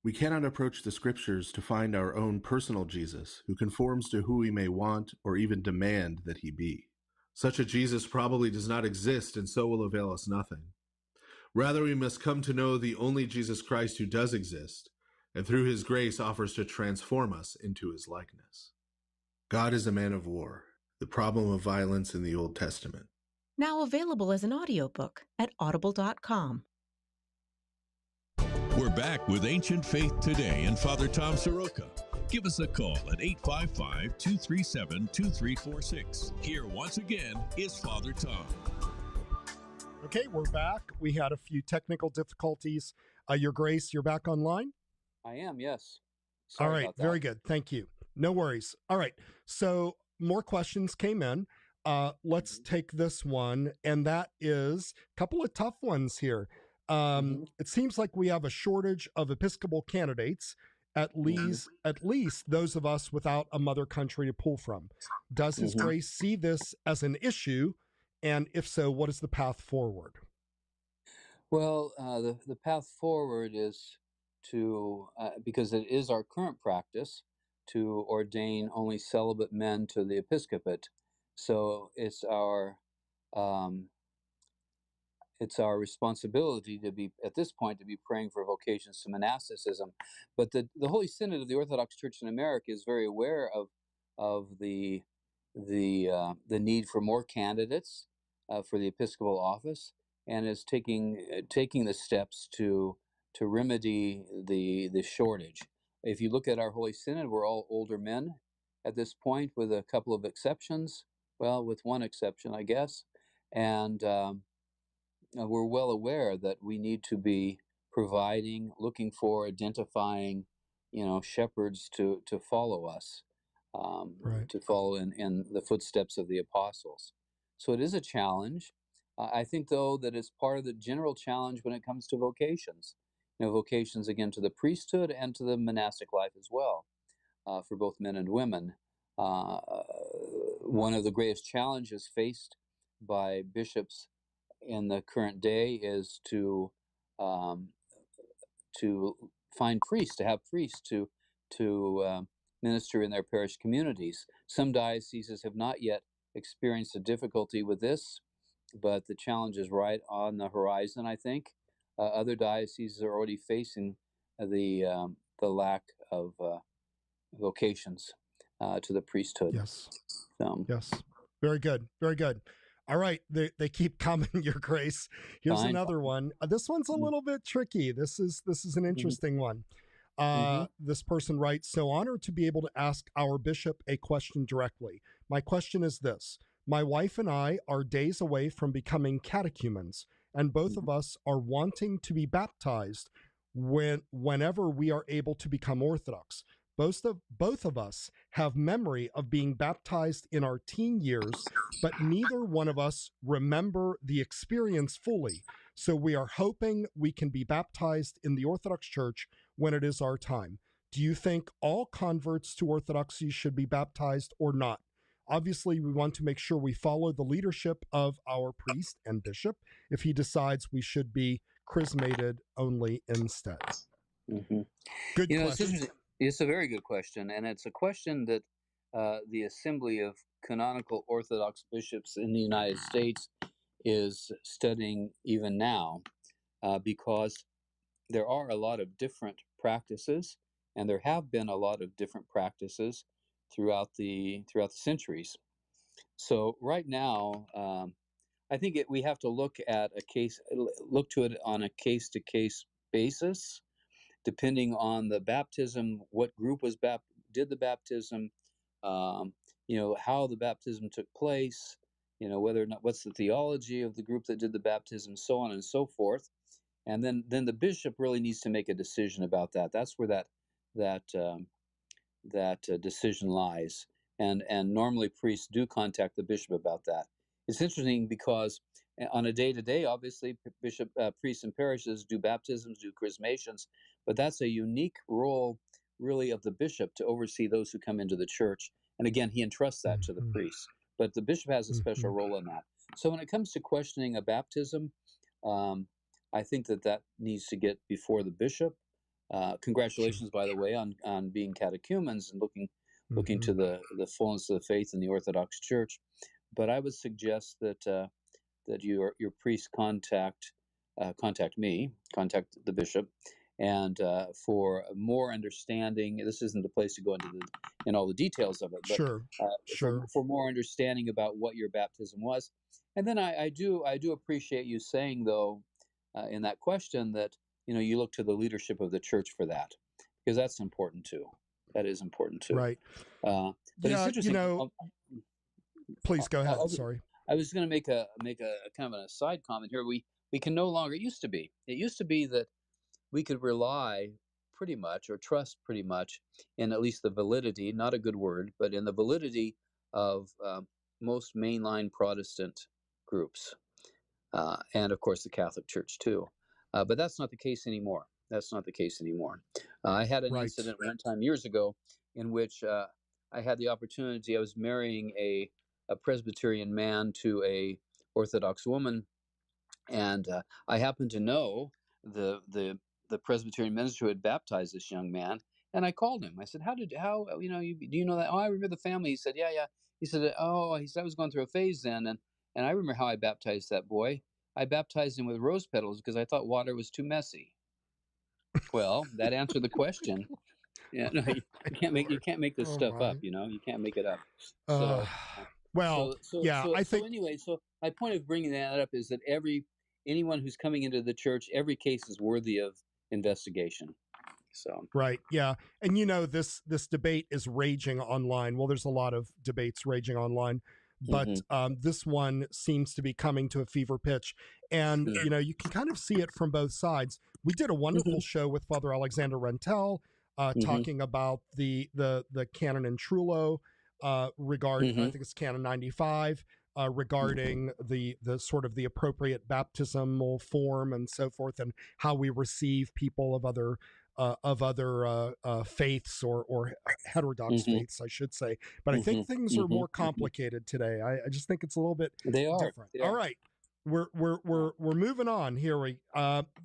S10: We cannot approach the Scriptures to find our own personal Jesus, who conforms to who we may want or even demand that he be. Such a Jesus probably does not exist, and so will avail us nothing. Rather, we must come to know the only Jesus Christ who does exist, and through his grace offers to transform us into his likeness. God is a Man of War, The Problem of Violence in the Old Testament.
S9: Now available as an audiobook at audible.com.
S5: We're back with Ancient Faith Today and Father Tom Soroka. Give us a call at 855-237-2346. Here once again is Father Tom.
S6: Okay, we're back. We had a few technical difficulties. Your Grace, you're back online?
S7: I am, yes. Sorry
S6: All right,
S7: about that.
S6: very good. Thank you. No worries. All right, so more questions came in. Let's take this one, and that is a couple of tough ones here. It seems like we have a shortage of Episcopal candidates, at least those of us without a mother country to pull from. Does His Grace see this as an issue? And if so, what is the path forward?
S7: Well, the path forward is to, because it is our current practice, to ordain only celibate men to the episcopate. So it's our responsibility to be, at this point, to be praying for vocations to monasticism. But the Holy Synod of the Orthodox Church in America is very aware of the need for more candidates for the episcopal office, and is taking the steps to remedy the shortage. If you look at our Holy Synod, we're all older men at this point, with a couple of exceptions. Well, with one exception, I guess, and we're well aware that we need to be providing, looking for, identifying, shepherds to follow us,
S6: Right.
S7: to follow in the footsteps of the apostles. So it is a challenge. I think, though, that it's part of the general challenge when it comes to vocations. Vocations, again, to the priesthood and to the monastic life as well, for both men and women. One of the greatest challenges faced by bishops in the current day is to find priests, to have priests to minister in their parish communities. Some dioceses have not yet experienced a difficulty with this, but the challenge is right on the horizon, I think. Other dioceses are already facing the lack of vocations to the priesthood.
S6: Yes. Yes. Very good. Very good. All right. They keep coming, Your Grace. Here's another one. This one's a little bit tricky. This is an interesting one. This person writes, so honored to be able to ask our bishop a question directly. My question is this. My wife and I are days away from becoming catechumens, and both of us are wanting to be baptized whenever we are able to become Orthodox. Both of us have memory of being baptized in our teen years, but neither one of us remember the experience fully. So we are hoping we can be baptized in the Orthodox Church when it is our time. Do you think all converts to Orthodoxy should be baptized or not? Obviously, we want to make sure we follow the leadership of our priest and bishop if he decides we should be chrismated only instead.
S7: Mm-hmm.
S6: Good
S7: It's
S6: question.
S7: interesting. It's a very good question, and it's a question that the Assembly of Canonical Orthodox Bishops in the United States is studying even now, because there are a lot of different practices, and there have been a lot of different practices throughout the centuries. So right now, I think we have to look to it on a case-to-case basis, depending on the baptism, what group did the baptism, how the baptism took place, whether or not, what's the theology of the group that did the baptism, so on and so forth. And then the bishop really needs to make a decision about that. That's where that decision lies. And normally priests do contact the bishop about that. It's interesting because on a day-to-day, obviously, priests and parishes do baptisms, do chrismations, but that's a unique role, really, of the bishop to oversee those who come into the church. And again, he entrusts that to the priest. But the bishop has a special role in that. So when it comes to questioning a baptism, I think that needs to get before the bishop. Congratulations, by the way, on being catechumens and looking to the fullness of the faith in the Orthodox Church. But I would suggest that your priest contact me, contact the bishop, and for more understanding. This isn't the place to go into all the details of it, but for more understanding about what your baptism was. And then I do appreciate you saying, though, in that question, that you look to the leadership of the church for that, because that's important too. That is important too.
S6: Right.
S7: But it's interesting.
S6: Please go ahead. Sorry.
S7: I was going to make a kind of an aside comment here. We can no longer. It used to be that we could rely pretty much or trust pretty much in at least the validity, not a good word, but in the validity of most mainline Protestant groups, and of course the Catholic Church too. But that's not the case anymore. I had an incident one time years ago in which I had the opportunity. I was marrying a Presbyterian man to a Orthodox woman, and I happened to know the Presbyterian minister who had baptized this young man, and I called him. I said, do you know that? Oh, I remember the family. He said, yeah. He said, I was going through a phase then, and I remember how I baptized that boy. I baptized him with rose petals because I thought water was too messy. Well, that answered the question. Yeah, no, you can't make this stuff up. You can't make it up. So,
S6: I think
S7: anyway. So my point of bringing that up is that anyone who's coming into the church, every case is worthy of investigation. So
S6: right, yeah, and this debate is raging online. Well, there's a lot of debates raging online, but this one seems to be coming to a fever pitch, and you can kind of see it from both sides. We did a wonderful show with Father Alexander Rentel, talking about the canon in Trullo, regarding I think it's canon 95, regarding the sort of the appropriate baptismal form and so forth, and how we receive people of other faiths or heterodox faiths, I should say. But I think things are more complicated today. I just think it's a little bit different. All right. We're moving on here.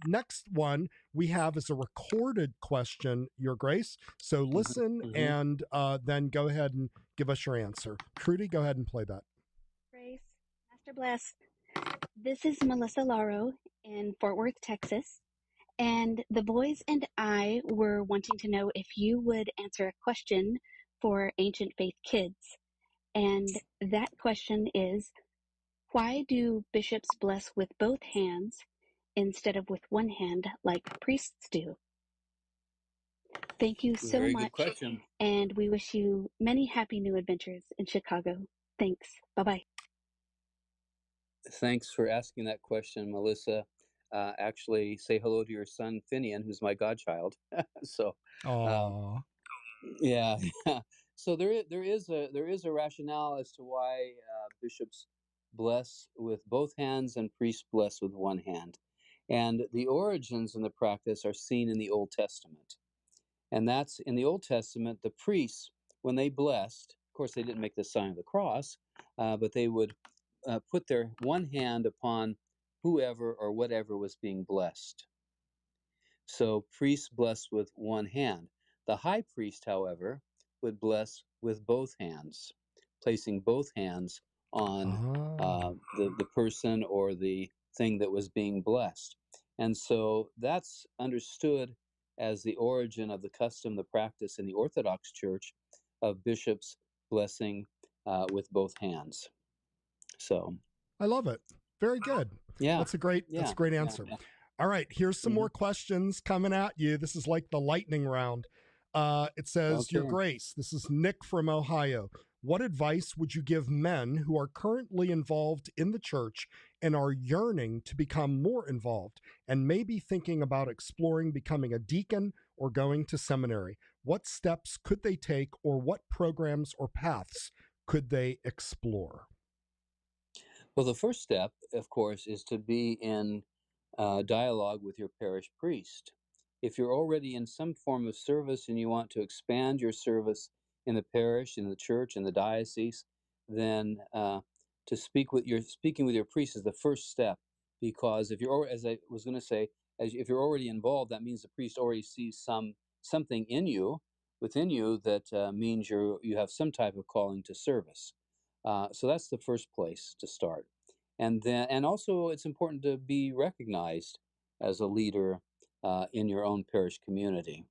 S6: Next one we have is a recorded question, Your Grace. So listen and then go ahead and give us your answer. Trudy, go ahead and play that.
S11: Grace, Master Bless. This is Melissa Lauro in Fort Worth, Texas. And the boys and I were wanting to know if you would answer a question for Ancient Faith kids. And that question is, why do bishops bless with both hands instead of with one hand like priests do? Thank you so
S7: Very
S11: much.
S7: Good question.
S11: And we wish you many happy new adventures in Chicago. Thanks. Bye-bye.
S7: Thanks for asking that question, Melissa. Actually, say hello to your son, Finian, who's my godchild. So, yeah. So there is a rationale as to why bishops bless with both hands and priests bless with one hand. And the origins in the practice are seen in the Old Testament. And that's in the Old Testament, the priests, when they blessed, course, they didn't make the sign of the cross, but they would put their one hand upon whoever or whatever was being blessed. So priests blessed with one hand. The high priest, however, would bless with both hands, placing both hands on the person or the thing that was being blessed. And so that's understood as the origin of the custom, the practice in the Orthodox Church of bishops blessing with both hands. So
S6: I love it. Very good.
S7: Yeah.
S6: That's a great answer.
S7: Yeah.
S6: All right, here's some more questions coming at you. This is like the lightning round. It says, Your Grace, this is Nick from Ohio. What advice would you give men who are currently involved in the church and are yearning to become more involved and maybe thinking about exploring becoming a deacon or going to seminary? What steps could they take, or what programs or paths could they explore?
S7: Well, the first step, of course, is to be in dialogue with your parish priest. If you're already in some form of service and you want to expand your service in the parish, in the church, in the diocese, then speaking with your priest is the first step. Because if you're, as I was going to say, if you're already involved, that means the priest already sees something within you that means you have some type of calling to service. So that's the first place to start. And also it's important to be recognized as a leader in your own parish community.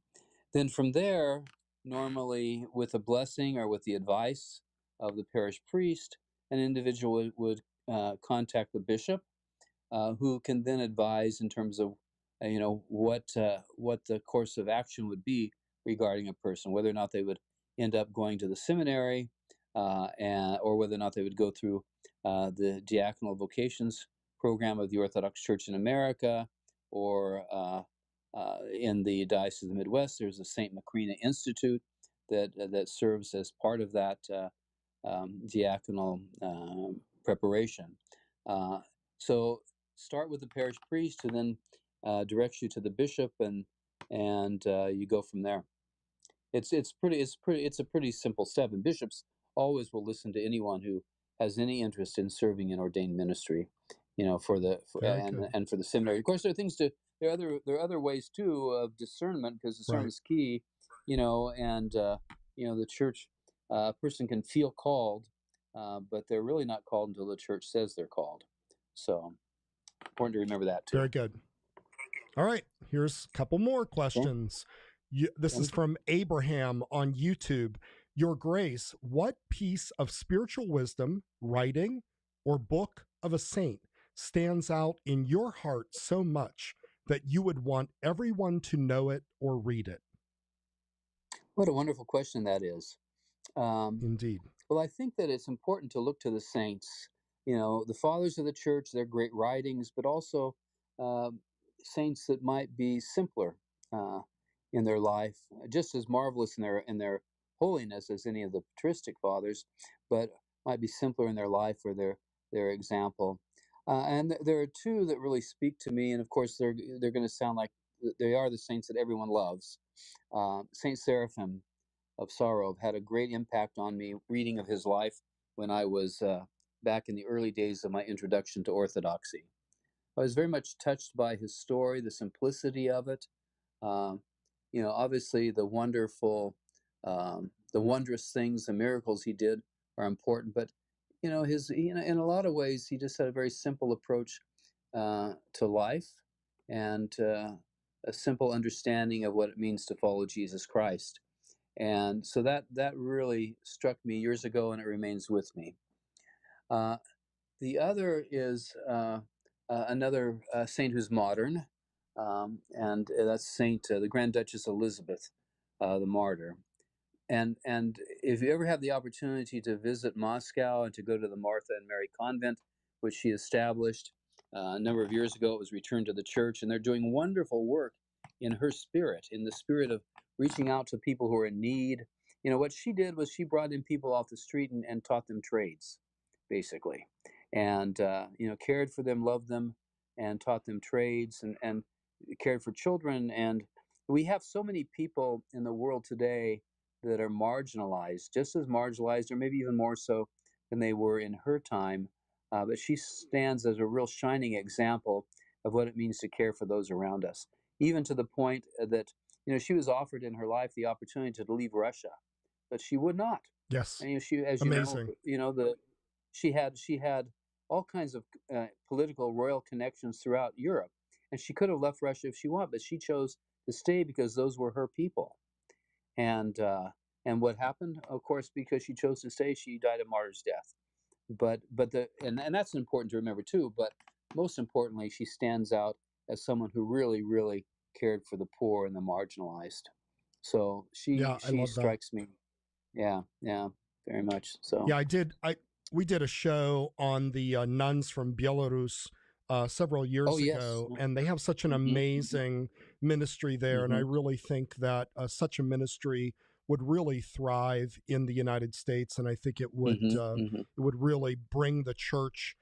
S7: Then from there, normally with a blessing or with the advice of the parish priest, an individual would contact the bishop, who can then advise in terms of what the course of action would be regarding a person, whether or not they would end up going to the seminary, or whether or not they would go through the diaconal vocations program of the Orthodox Church in America, or in the Diocese of the Midwest, there's a St. Macrina Institute that serves as part of that diaconal preparation. So start with the parish priest, who then directs you to the bishop, and you go from there. It's a pretty simple step, and bishops always will listen to anyone who has any interest in serving in ordained ministry, for the seminary. Of course, there are other ways too of discernment, because discernment is key, and the church, a person can feel called, but they're really not called until the church says they're called. So important to remember that too.
S6: Very good. All right, here's a couple more questions. This is from Abraham on YouTube. Your Grace, what piece of spiritual wisdom, writing, or book of a saint stands out in your heart so much that you would want everyone to know it or read it?
S7: What a wonderful question that is.
S6: Indeed.
S7: Well, I think that it's important to look to the saints, the fathers of the church, their great writings, but also saints that might be simpler in their life, just as marvelous in their holiness as any of the patristic fathers, but might be simpler in their life or their example. And there are two that really speak to me, and of course they're going to sound like they are the saints that everyone loves. Saint Seraphim of Sorrow had a great impact on me, reading of his life when I was back in the early days of my introduction to Orthodoxy. I was very much touched by his story, the simplicity of it. Obviously the wondrous things, the miracles he did are important, but in a lot of ways he just had a very simple approach to life, and a simple understanding of what it means to follow Jesus Christ. And so that really struck me years ago, and it remains with me. The other is another saint who's modern, and that's the Grand Duchess Elizabeth, the martyr. And if you ever have the opportunity to visit Moscow and to go to the Martha and Mary Convent, which she established a number of years ago, it was returned to the church, and they're doing wonderful work in her spirit, in the spirit of reaching out to people who are in need. What she did was she brought in people off the street and taught them trades, basically, and cared for them, loved them, and taught them trades, and cared for children. And we have so many people in the world today that are marginalized, just as marginalized, or maybe even more so than they were in her time. But she stands as a real shining example of what it means to care for those around us, even to the point that she was offered in her life the opportunity to leave Russia, but she would not.
S6: Yes.
S7: And she, as
S6: Amazing.
S7: she had all kinds of political royal connections throughout Europe, and she could have left Russia if she wanted, but she chose to stay because those were her people. And what happened, of course, because she chose to stay, she died a martyr's death. But and that's important to remember too. But most importantly, she stands out as someone who really, really cared for the poor and the marginalized. So she strikes me. Yeah, very much. So
S6: yeah, we did a show on the nuns from Belarus several years ago, and they have such an amazing ministry there, and I really think that such a ministry would really thrive in the United States, and I think it would it would really bring the church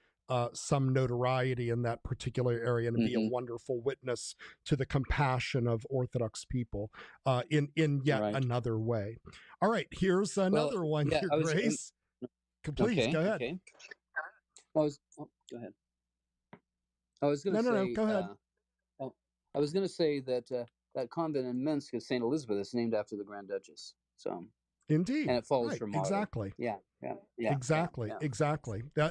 S6: some notoriety in that particular area and be a wonderful witness to the compassion of Orthodox people in yet another way. All right, here's another one, Your Grace. Please go ahead.
S7: Okay. Go ahead. I was going to say.
S6: No, go ahead.
S7: I was going to say that that convent in Minsk is St. Elizabeth. It's named after the Grand Duchess. So.
S6: Indeed.
S7: And it follows her motto.
S6: Exactly.
S7: Yeah.
S6: Exactly.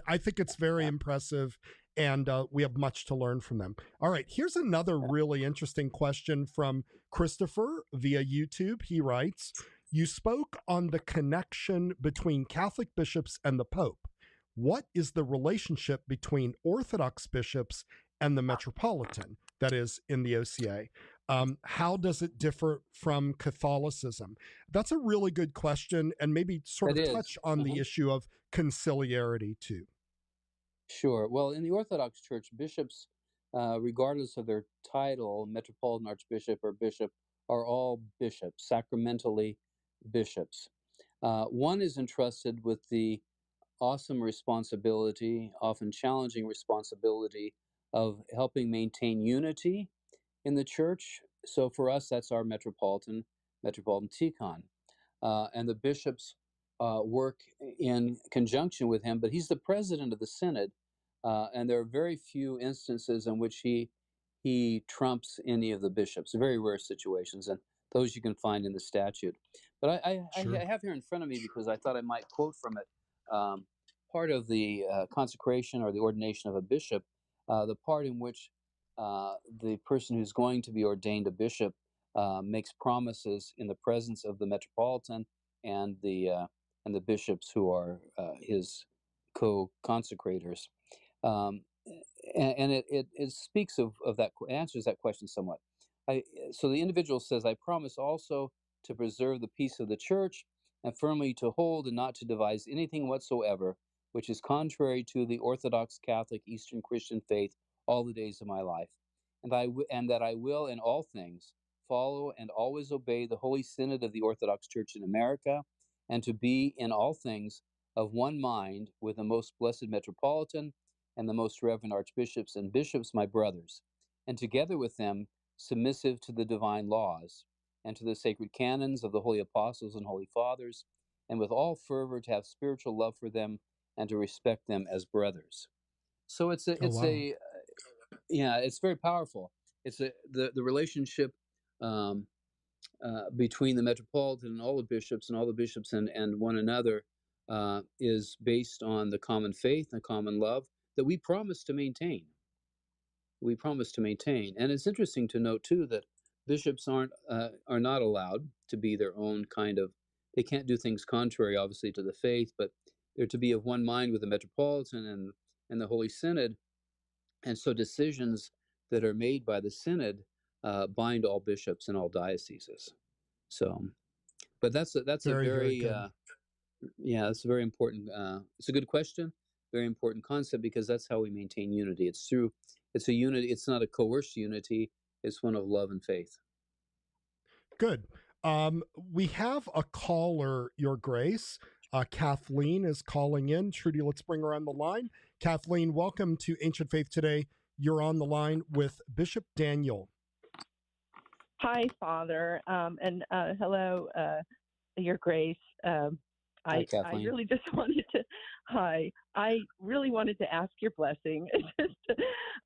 S6: I think it's very impressive, and we have much to learn from them. All right, here's another really interesting question from Christopher via YouTube. He writes, you spoke on the connection between Catholic bishops and the Pope. What is the relationship between Orthodox bishops and the Metropolitan, that is, in the OCA? How does it differ from Catholicism? That's a really good question, and maybe sort of touch on the issue of conciliarity too.
S7: Sure. Well, in the Orthodox Church, bishops, regardless of their title, Metropolitan, Archbishop, or Bishop, are all bishops, sacramentally bishops. One is entrusted with the awesome responsibility, often challenging responsibility, of helping maintain unity in the church. So for us, that's our Metropolitan Tikhon. And the bishops work in conjunction with him, but he's the president of the synod, and there are very few instances in which he trumps any of the bishops, very rare situations, and those you can find in the statute. But I have here in front of me, because I thought I might quote from it, part of the consecration or the ordination of a bishop, the part in which the person who's going to be ordained a bishop makes promises in the presence of the Metropolitan and the bishops who are his co-consecrators, and it speaks of that, answers that question somewhat. So the individual says, I promise also to preserve the peace of the church and firmly to hold and not to devise anything whatsoever which is contrary to the Orthodox Catholic Eastern Christian faith all the days of my life, and that I will in all things follow and always obey the Holy Synod of the Orthodox Church in America, and to be in all things of one mind with the most blessed Metropolitan and the most reverend archbishops and bishops, my brothers, and together with them submissive to the divine laws and to the sacred canons of the holy apostles and holy fathers, and with all fervor to have spiritual love for them and to respect them as brothers. So it's very powerful. It's the relationship between the Metropolitan and all the bishops and one another is based on the common faith and common love that we promise to maintain. And it's interesting to note too that bishops are not allowed to be their own kind of. They can't do things contrary, obviously, to the faith, but they're to be of one mind with the Metropolitan and the Holy Synod, and so decisions that are made by the Synod bind all bishops in all dioceses. So, but that's a very that's a very important. It's a good question, very important concept, because that's how we maintain unity. It's a unity. It's not a coerced unity. It's one of love and faith.
S6: Good. We have a caller, Your Grace. Kathleen is calling in. Trudy, let's bring her on the line. Kathleen, welcome to Ancient Faith Today. You're on the line with Bishop Daniel.
S12: Hi, Father, and hello, Your Grace.
S7: Hi,
S12: I
S7: Kathleen.
S12: really just wanted to. Hi. I really wanted to ask your blessing. Just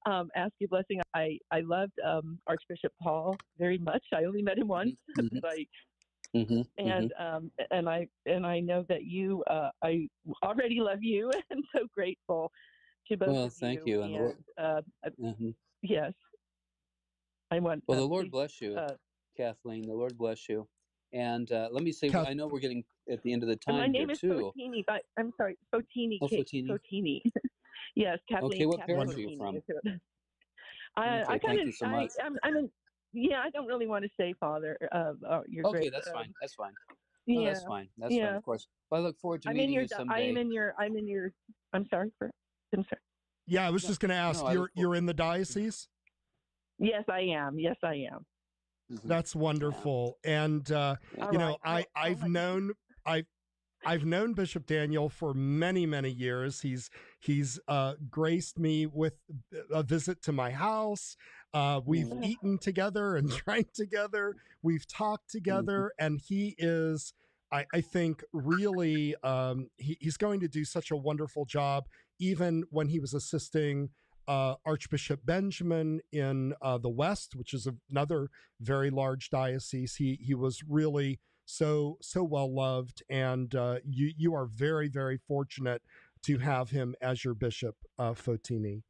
S12: ask your blessing. I loved Archbishop Paul very much. I only met him once, but I know that you. I already love you, and so grateful to both
S7: Well,
S12: of
S7: thank
S12: you.
S7: you. And
S12: Yes, I want.
S7: well, the Lord
S12: Please,
S7: bless you, Kathleen. The Lord bless you. And let me say, I know we're getting at the end of the
S12: and
S7: time
S12: my name
S7: here
S12: is
S7: too.
S12: Fotini. But I'm sorry, Fotini.
S7: Oh, Fotini.
S12: Fotini. Yes, Kathleen.
S7: Okay, what
S12: Kathleen
S7: parish are you
S12: Fotini.
S7: from?
S12: I
S7: Thank you so much.
S12: I'm in. Yeah, I don't really want to say, Father. You're
S7: Okay,
S12: great.
S7: that's fine. That's fine.
S12: Yeah,
S7: No, that's fine. That's fine. Of course. Well, I look forward to meeting you someday.
S12: I'm in your. I'm sorry.
S6: Yeah, I was just going to ask. You're in the diocese?
S12: Yes, I am. Yes, I am.
S6: That's wonderful. And I've known Bishop Daniel for many, many years. He's graced me with a visit to my house. We've eaten together and drank together. We've talked together, and he is, I think, really, he's going to do such a wonderful job. Even when he was assisting Archbishop Benjamin in the West, which is another very large diocese, he was really so well loved, and you are very, very fortunate to have him as your bishop, Fotini.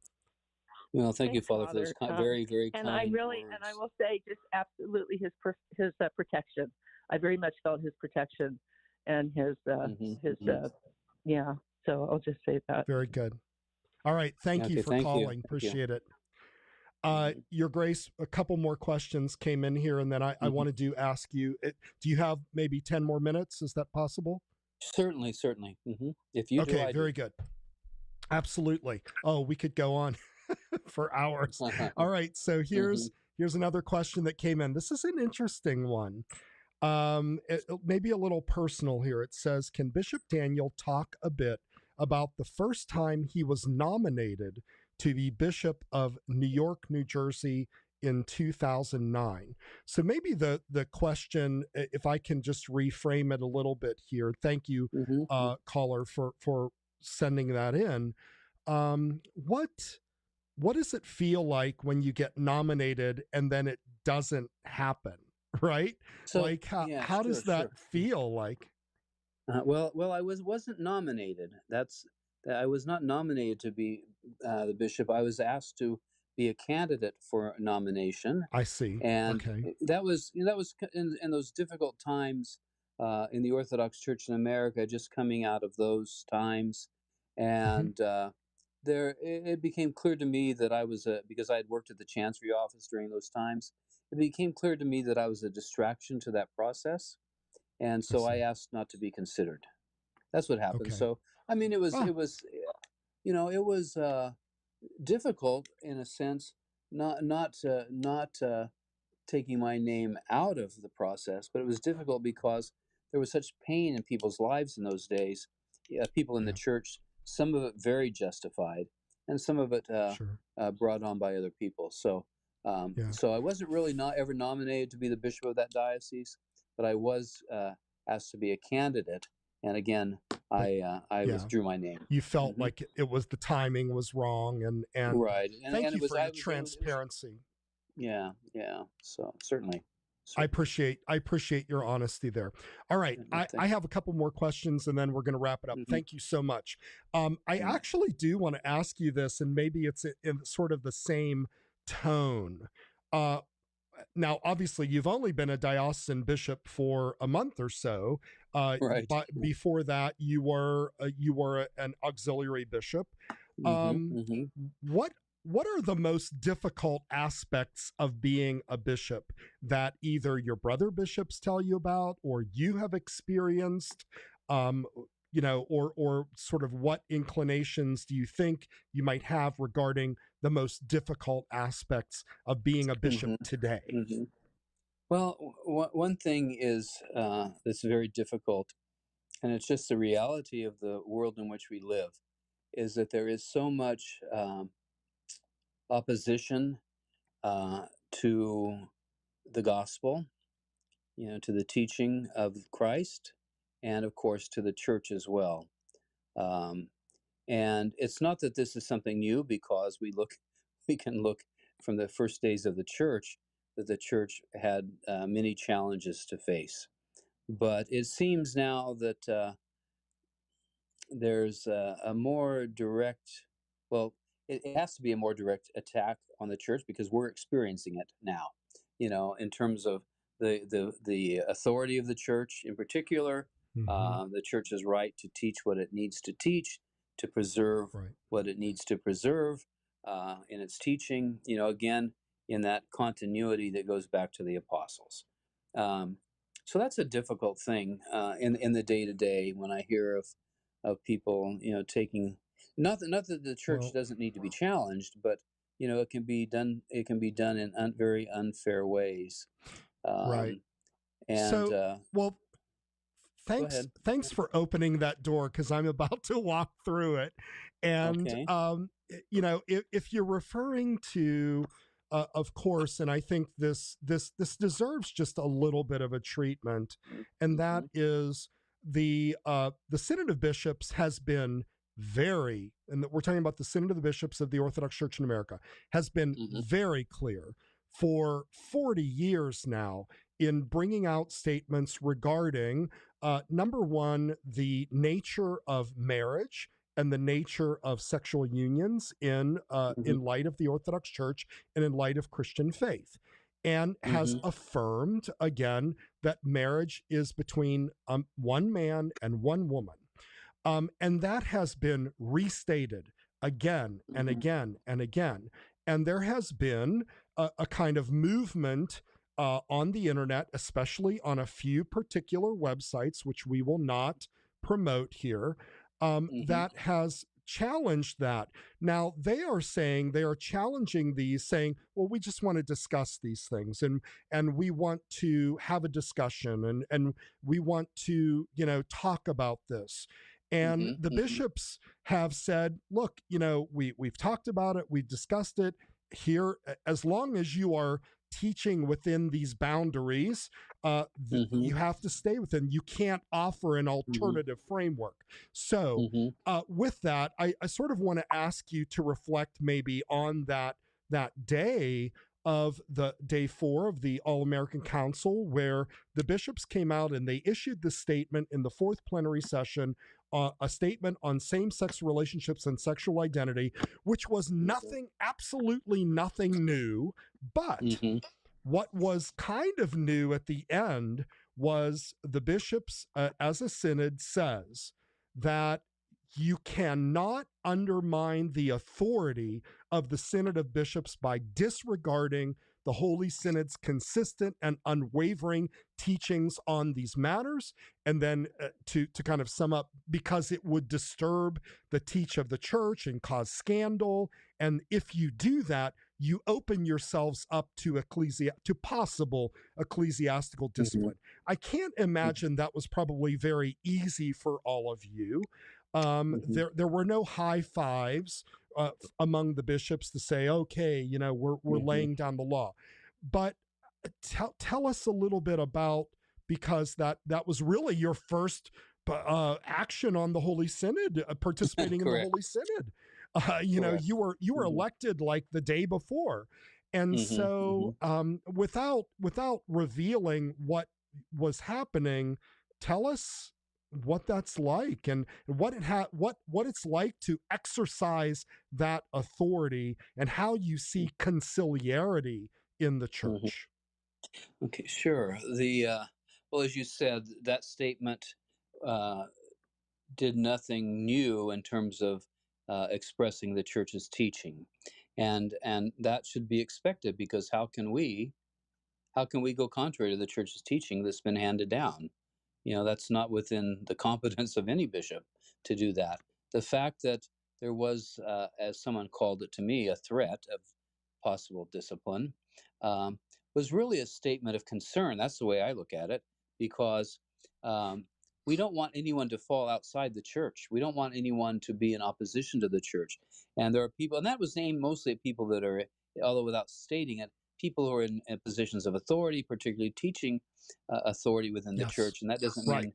S7: Well, thank you, Father, for those very, very
S12: and
S7: kind
S12: I
S7: words.
S12: And I will say, just absolutely his protection. I very much felt his protection and his yeah. So I'll just say that.
S6: Very good. All right, thank you for calling. Appreciate it. Your Grace, a couple more questions came in here, and then I wanted to ask you, do you have maybe 10 more minutes? Is that possible?
S7: Certainly. If you do,
S6: okay, very good. Absolutely. Oh, we could go on for hours. All right, so here's another question that came in. This is an interesting one. It may be a little personal here. It says, can Bishop Daniel talk a bit about the first time he was nominated to be Bishop of New York, New Jersey in 2009? So maybe the question, if I can just reframe it a little bit here. Thank you, caller, for sending that in. What does it feel like when you get nominated and then it doesn't happen, right?
S7: So,
S6: like how does that feel like?
S7: Well, I wasn't nominated. I was not nominated to be the bishop. I was asked to be a candidate for nomination.
S6: I see.
S7: And
S6: okay.
S7: that was in those difficult times in the Orthodox Church in America, just coming out of those times, and it became clear to me that I was because I had worked at the Chancery office during those times. It became clear to me that I was a distraction to that process. And so I asked not to be considered. That's what happened.
S6: Okay.
S7: So, I mean, it was difficult in a sense, not taking my name out of the process, but it was difficult because there was such pain in people's lives in those days. People in the church, some of it very justified, and some of it brought on by other people. So, so I wasn't really ever nominated to be the bishop of that diocese, but I was asked to be a candidate, and again, I withdrew my name.
S6: You felt like it was the timing was wrong, and
S7: right.
S6: Thank you for your transparency.
S7: Yeah. So certainly.
S6: I appreciate your honesty there. All right, I have a couple more questions, and then we're going to wrap it up. Thank you so much. I actually do want to ask you this, and maybe it's in sort of the same tone. Now, obviously, you've only been a diocesan bishop for a month or so.
S7: Right.
S6: But before that, you were an auxiliary bishop. What are the most difficult aspects of being a bishop that either your brother bishops tell you about, or you have experienced? Or sort of what inclinations do you think you might have regarding the most difficult aspects of being a bishop today?
S7: Well, one thing is that's very difficult, and it's just the reality of the world in which we live, is that there is so much opposition to the gospel. to the teaching of Christ, and of course to the church as well. And it's not that this is something new, because we can look from the first days of the church that the church had many challenges to face. But it seems now that there's a more direct, well, it has to be a more direct attack on the church, because we're experiencing it now, in terms of the authority of the church in particular, the church's right to teach what it needs to teach, to preserve what it needs to preserve in its teaching, again, in that continuity that goes back to the apostles. So that's a difficult thing in the day-to-day when I hear of people, taking, not that the church doesn't need to be challenged, but it can be done in very unfair ways.
S6: Right.
S7: And
S6: so, thanks for opening that door, because I'm about to walk through it. And if you're referring to of course, and I think this deserves just a little bit of a treatment, and that is the Synod of Bishops has been very, and we're talking about the Synod of the Bishops of the Orthodox Church in America, has been very clear for 40 years now in bringing out statements regarding, number one, the nature of marriage and the nature of sexual unions in light of the Orthodox Church and in light of Christian faith, and has affirmed again that marriage is between one man and one woman. And that has been restated again and again and again. And there has been a kind of movement on the internet, especially on a few particular websites, which we will not promote here, that has challenged that. Now, they are challenging these, saying, well, we just want to discuss these things, and we want to have a discussion, and we want to, talk about this. And the bishops have said, look, we've talked about it, we've discussed it here, as long as you are teaching within these boundaries, you have to stay within. You can't offer an alternative framework. So with that, I sort of want to ask you to reflect maybe on that day of the day 4 of the All-American Council, where the bishops came out and they issued the statement in the 4th plenary session, a statement on same-sex relationships and sexual identity, which was nothing, absolutely nothing new. But what was kind of new at the end was the bishops, as a synod, says that you cannot undermine the authority of the Synod of Bishops by disregarding the Holy Synod's consistent and unwavering teachings on these matters. And then to kind of sum up, because it would disturb the teach of the church and cause scandal. And if you do that, you open yourselves up to possible ecclesiastical discipline. I can't imagine that was probably very easy for all of you. There were no high fives among the bishops to say, okay, we're laying down the law. But tell us a little bit about, because that was really your first action on the Holy Synod, participating in the Holy Synod. You were elected like the day before. And so without revealing what was happening, tell us what that's like, and what it's like to exercise that authority, and how you see conciliarity in the church.
S7: Okay, sure. Well, as you said, that statement did nothing new in terms of expressing the church's teaching, and that should be expected, because how can we go contrary to the church's teaching that's been handed down? That's not within the competence of any bishop to do that. The fact that there was, as someone called it to me, a threat of possible discipline, was really a statement of concern. That's the way I look at it, because we don't want anyone to fall outside the church. We don't want anyone to be in opposition to the church. And there are people, and that was aimed mostly at people that are, although without stating it, people who are in positions of authority, particularly teaching authority within the
S6: Yes.
S7: church. And that doesn't
S6: Right.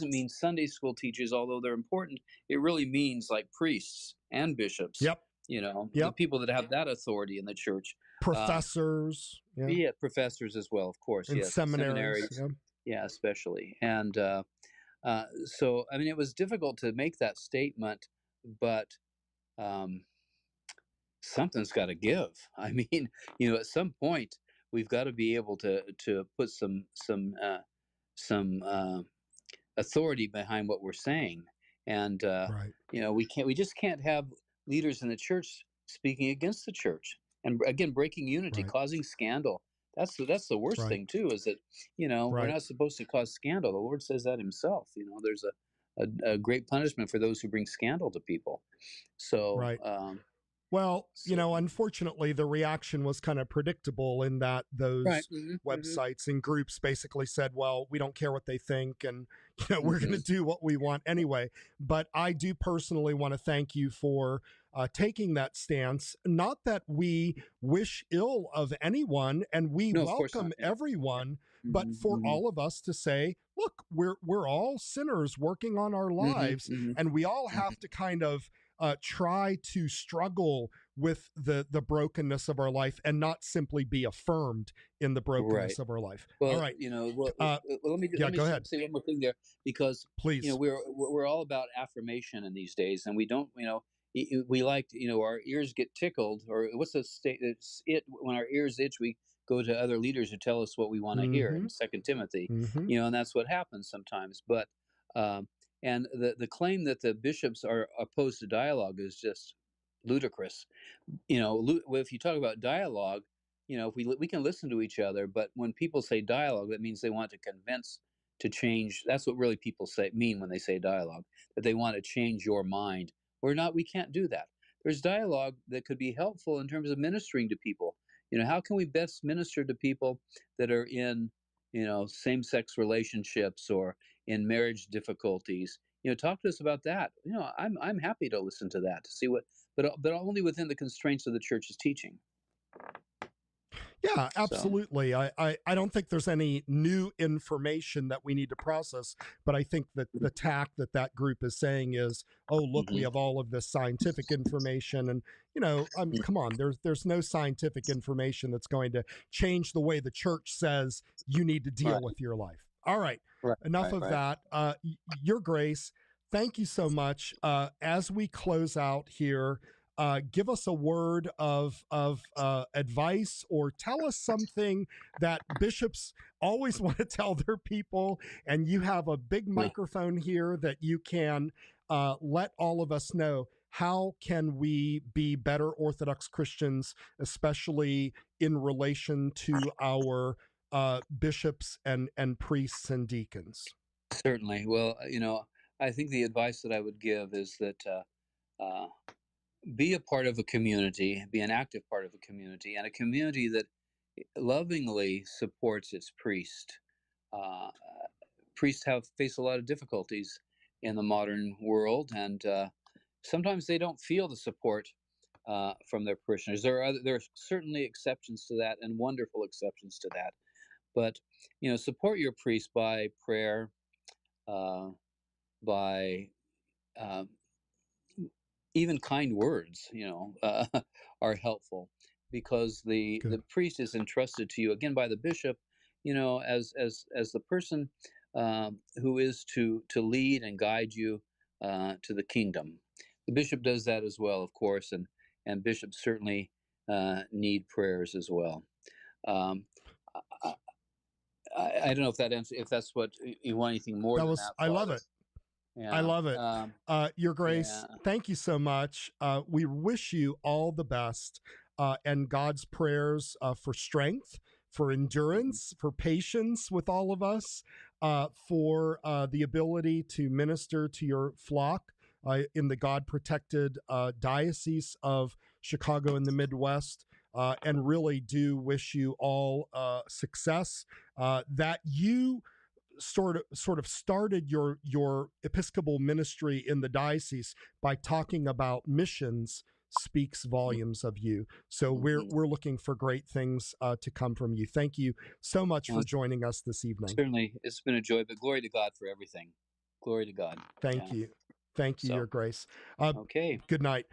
S7: mean Sunday school teachers, although they're important. It really means like priests and bishops.
S6: Yep.
S7: The
S6: Yep.
S7: people that have that authority in the church.
S6: Professors.
S7: Yeah, professors as well, of course.
S6: And
S7: Yes,
S6: seminaries.
S7: Yeah, especially. And so, I mean, it was difficult to make that statement, but something's got to give. I mean, at some point we've got to be able to put some authority behind what we're saying, and
S6: Right.
S7: we just can't have leaders in the church speaking against the church, and again breaking unity,
S6: Right.
S7: causing scandal. That's the worst
S6: Right.
S7: thing too, is that we're
S6: Right.
S7: not supposed to cause scandal. The Lord says that himself. There's a great punishment for those who bring scandal to people. So
S6: Right. Well, unfortunately, the reaction was kind of predictable in that those
S7: Right. Mhm,
S6: websites and groups basically said, well, we don't care what they think, and we're going to do what we want anyway. But I do personally want to thank you for taking that stance. Not that we wish ill of anyone, and we
S7: No, of course
S6: welcome
S7: not. Yeah.
S6: everyone, but for all of us to say, look, we're all sinners working on our lives, and we all have to kind of try to struggle with the brokenness of our life and not simply be affirmed in the brokenness of our life.
S7: Well,
S6: all right.
S7: Let me
S6: go ahead.
S7: say one more thing there, because
S6: Please.
S7: we're all about affirmation in these days, and we don't we like our ears get tickled, or what's the state? It's when our ears itch, we go to other leaders who tell us what we want to hear in 2 Timothy, and that's what happens sometimes. But and the claim that the bishops are opposed to dialogue is just ludicrous. If you talk about dialogue, if we can listen to each other, but when people say dialogue, that means they want to convince, to change. That's what really people mean when they say dialogue, that they want to change your mind. We can't do that. There's dialogue that could be helpful in terms of ministering to people. How can we best minister to people that are in, same-sex relationships or in marriage difficulties? Talk to us about that. I'm happy to listen to that, to see what, but only within the constraints of the church's teaching.
S6: Yeah, absolutely. So. I don't think there's any new information that we need to process, but I think that the tack that group is saying is, oh, look, we have all of this scientific information, and come on, there's no scientific information that's going to change the way the church says you need to deal with your life. All right, enough of that. Your Grace, thank you so much. As we close out here, give us a word of advice, or tell us something that bishops always want to tell their people, and you have a big microphone here that you can let all of us know. How can we be better Orthodox Christians, especially in relation to our bishops and priests and deacons?
S7: Certainly. Well, I think the advice that I would give is that be a part of a community, be an active part of a community, and a community that lovingly supports its priest. Priests face a lot of difficulties in the modern world, and sometimes they don't feel the support from their parishioners. There are certainly exceptions to that, and wonderful exceptions to that. But support your priest by prayer, by even kind words, are helpful, because the priest is entrusted to you again by the bishop, as the person who is to lead and guide you to the kingdom. The bishop does that as well, of course, and bishops certainly need prayers as well. I don't know if that answers, if that's what you want, anything more than that.
S6: I love it. Yeah. I love it. Your Grace, thank you so much. We wish you all the best, and God's prayers for strength, for endurance, for patience with all of us, for the ability to minister to your flock in the God-protected Diocese of Chicago in the Midwest, and really do wish you all success, that you sort of started your Episcopal ministry in the diocese by talking about missions speaks volumes of you. So we're looking for great things to come from you. Thank you so much for joining us this evening.
S7: Certainly, it's been a joy, but glory to God for everything. Glory to God.
S6: Thank you. Thank you, Your Grace.
S7: Okay.
S6: Good night.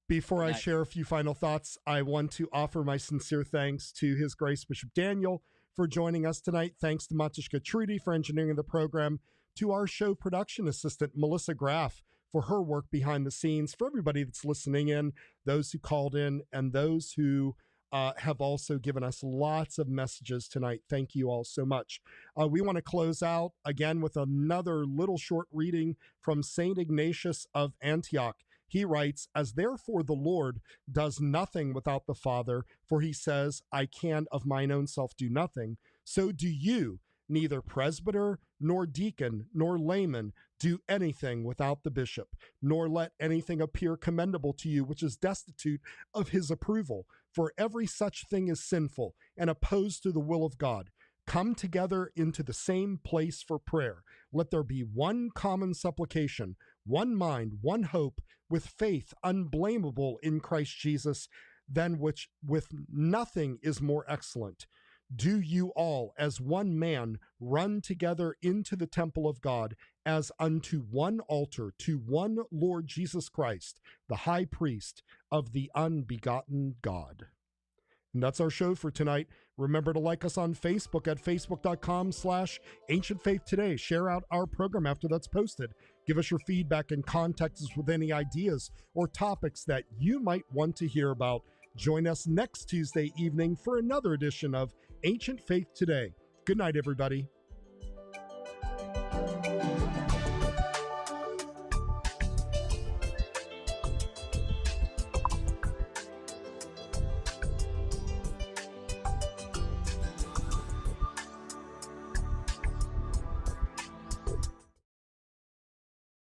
S6: Before I share a few final thoughts, I want to offer my sincere thanks to His Grace Bishop Daniel for joining us tonight. Thanks to Matushka Trudy for engineering the program, to our show production assistant, Melissa Graff, for her work behind the scenes, for everybody that's listening in, those who called in, and those who have also given us lots of messages tonight. Thank you all so much. We want to close out again with another little short reading from St. Ignatius of Antioch. He writes, "As therefore the Lord does nothing without the Father, for he says, I can of mine own self do nothing, so do you, neither presbyter, nor deacon, nor layman, do anything without the bishop, nor let anything appear commendable to you which is destitute of his approval. For every such thing is sinful and opposed to the will of God. Come together into the same place for prayer. Let there be one common supplication, one mind, one hope, with faith unblameable in Christ Jesus, than which with nothing is more excellent. Do you all, as one man, run together into the temple of God, as unto one altar, to one Lord Jesus Christ, the high priest of the unbegotten God." And that's our show for tonight. Remember to like us on Facebook at facebook.com/Ancient Faith Today. Share out our program after that's posted. Give us your feedback and contact us with any ideas or topics that you might want to hear about. Join us next Tuesday evening for another edition of Ancient Faith Today. Good night, everybody.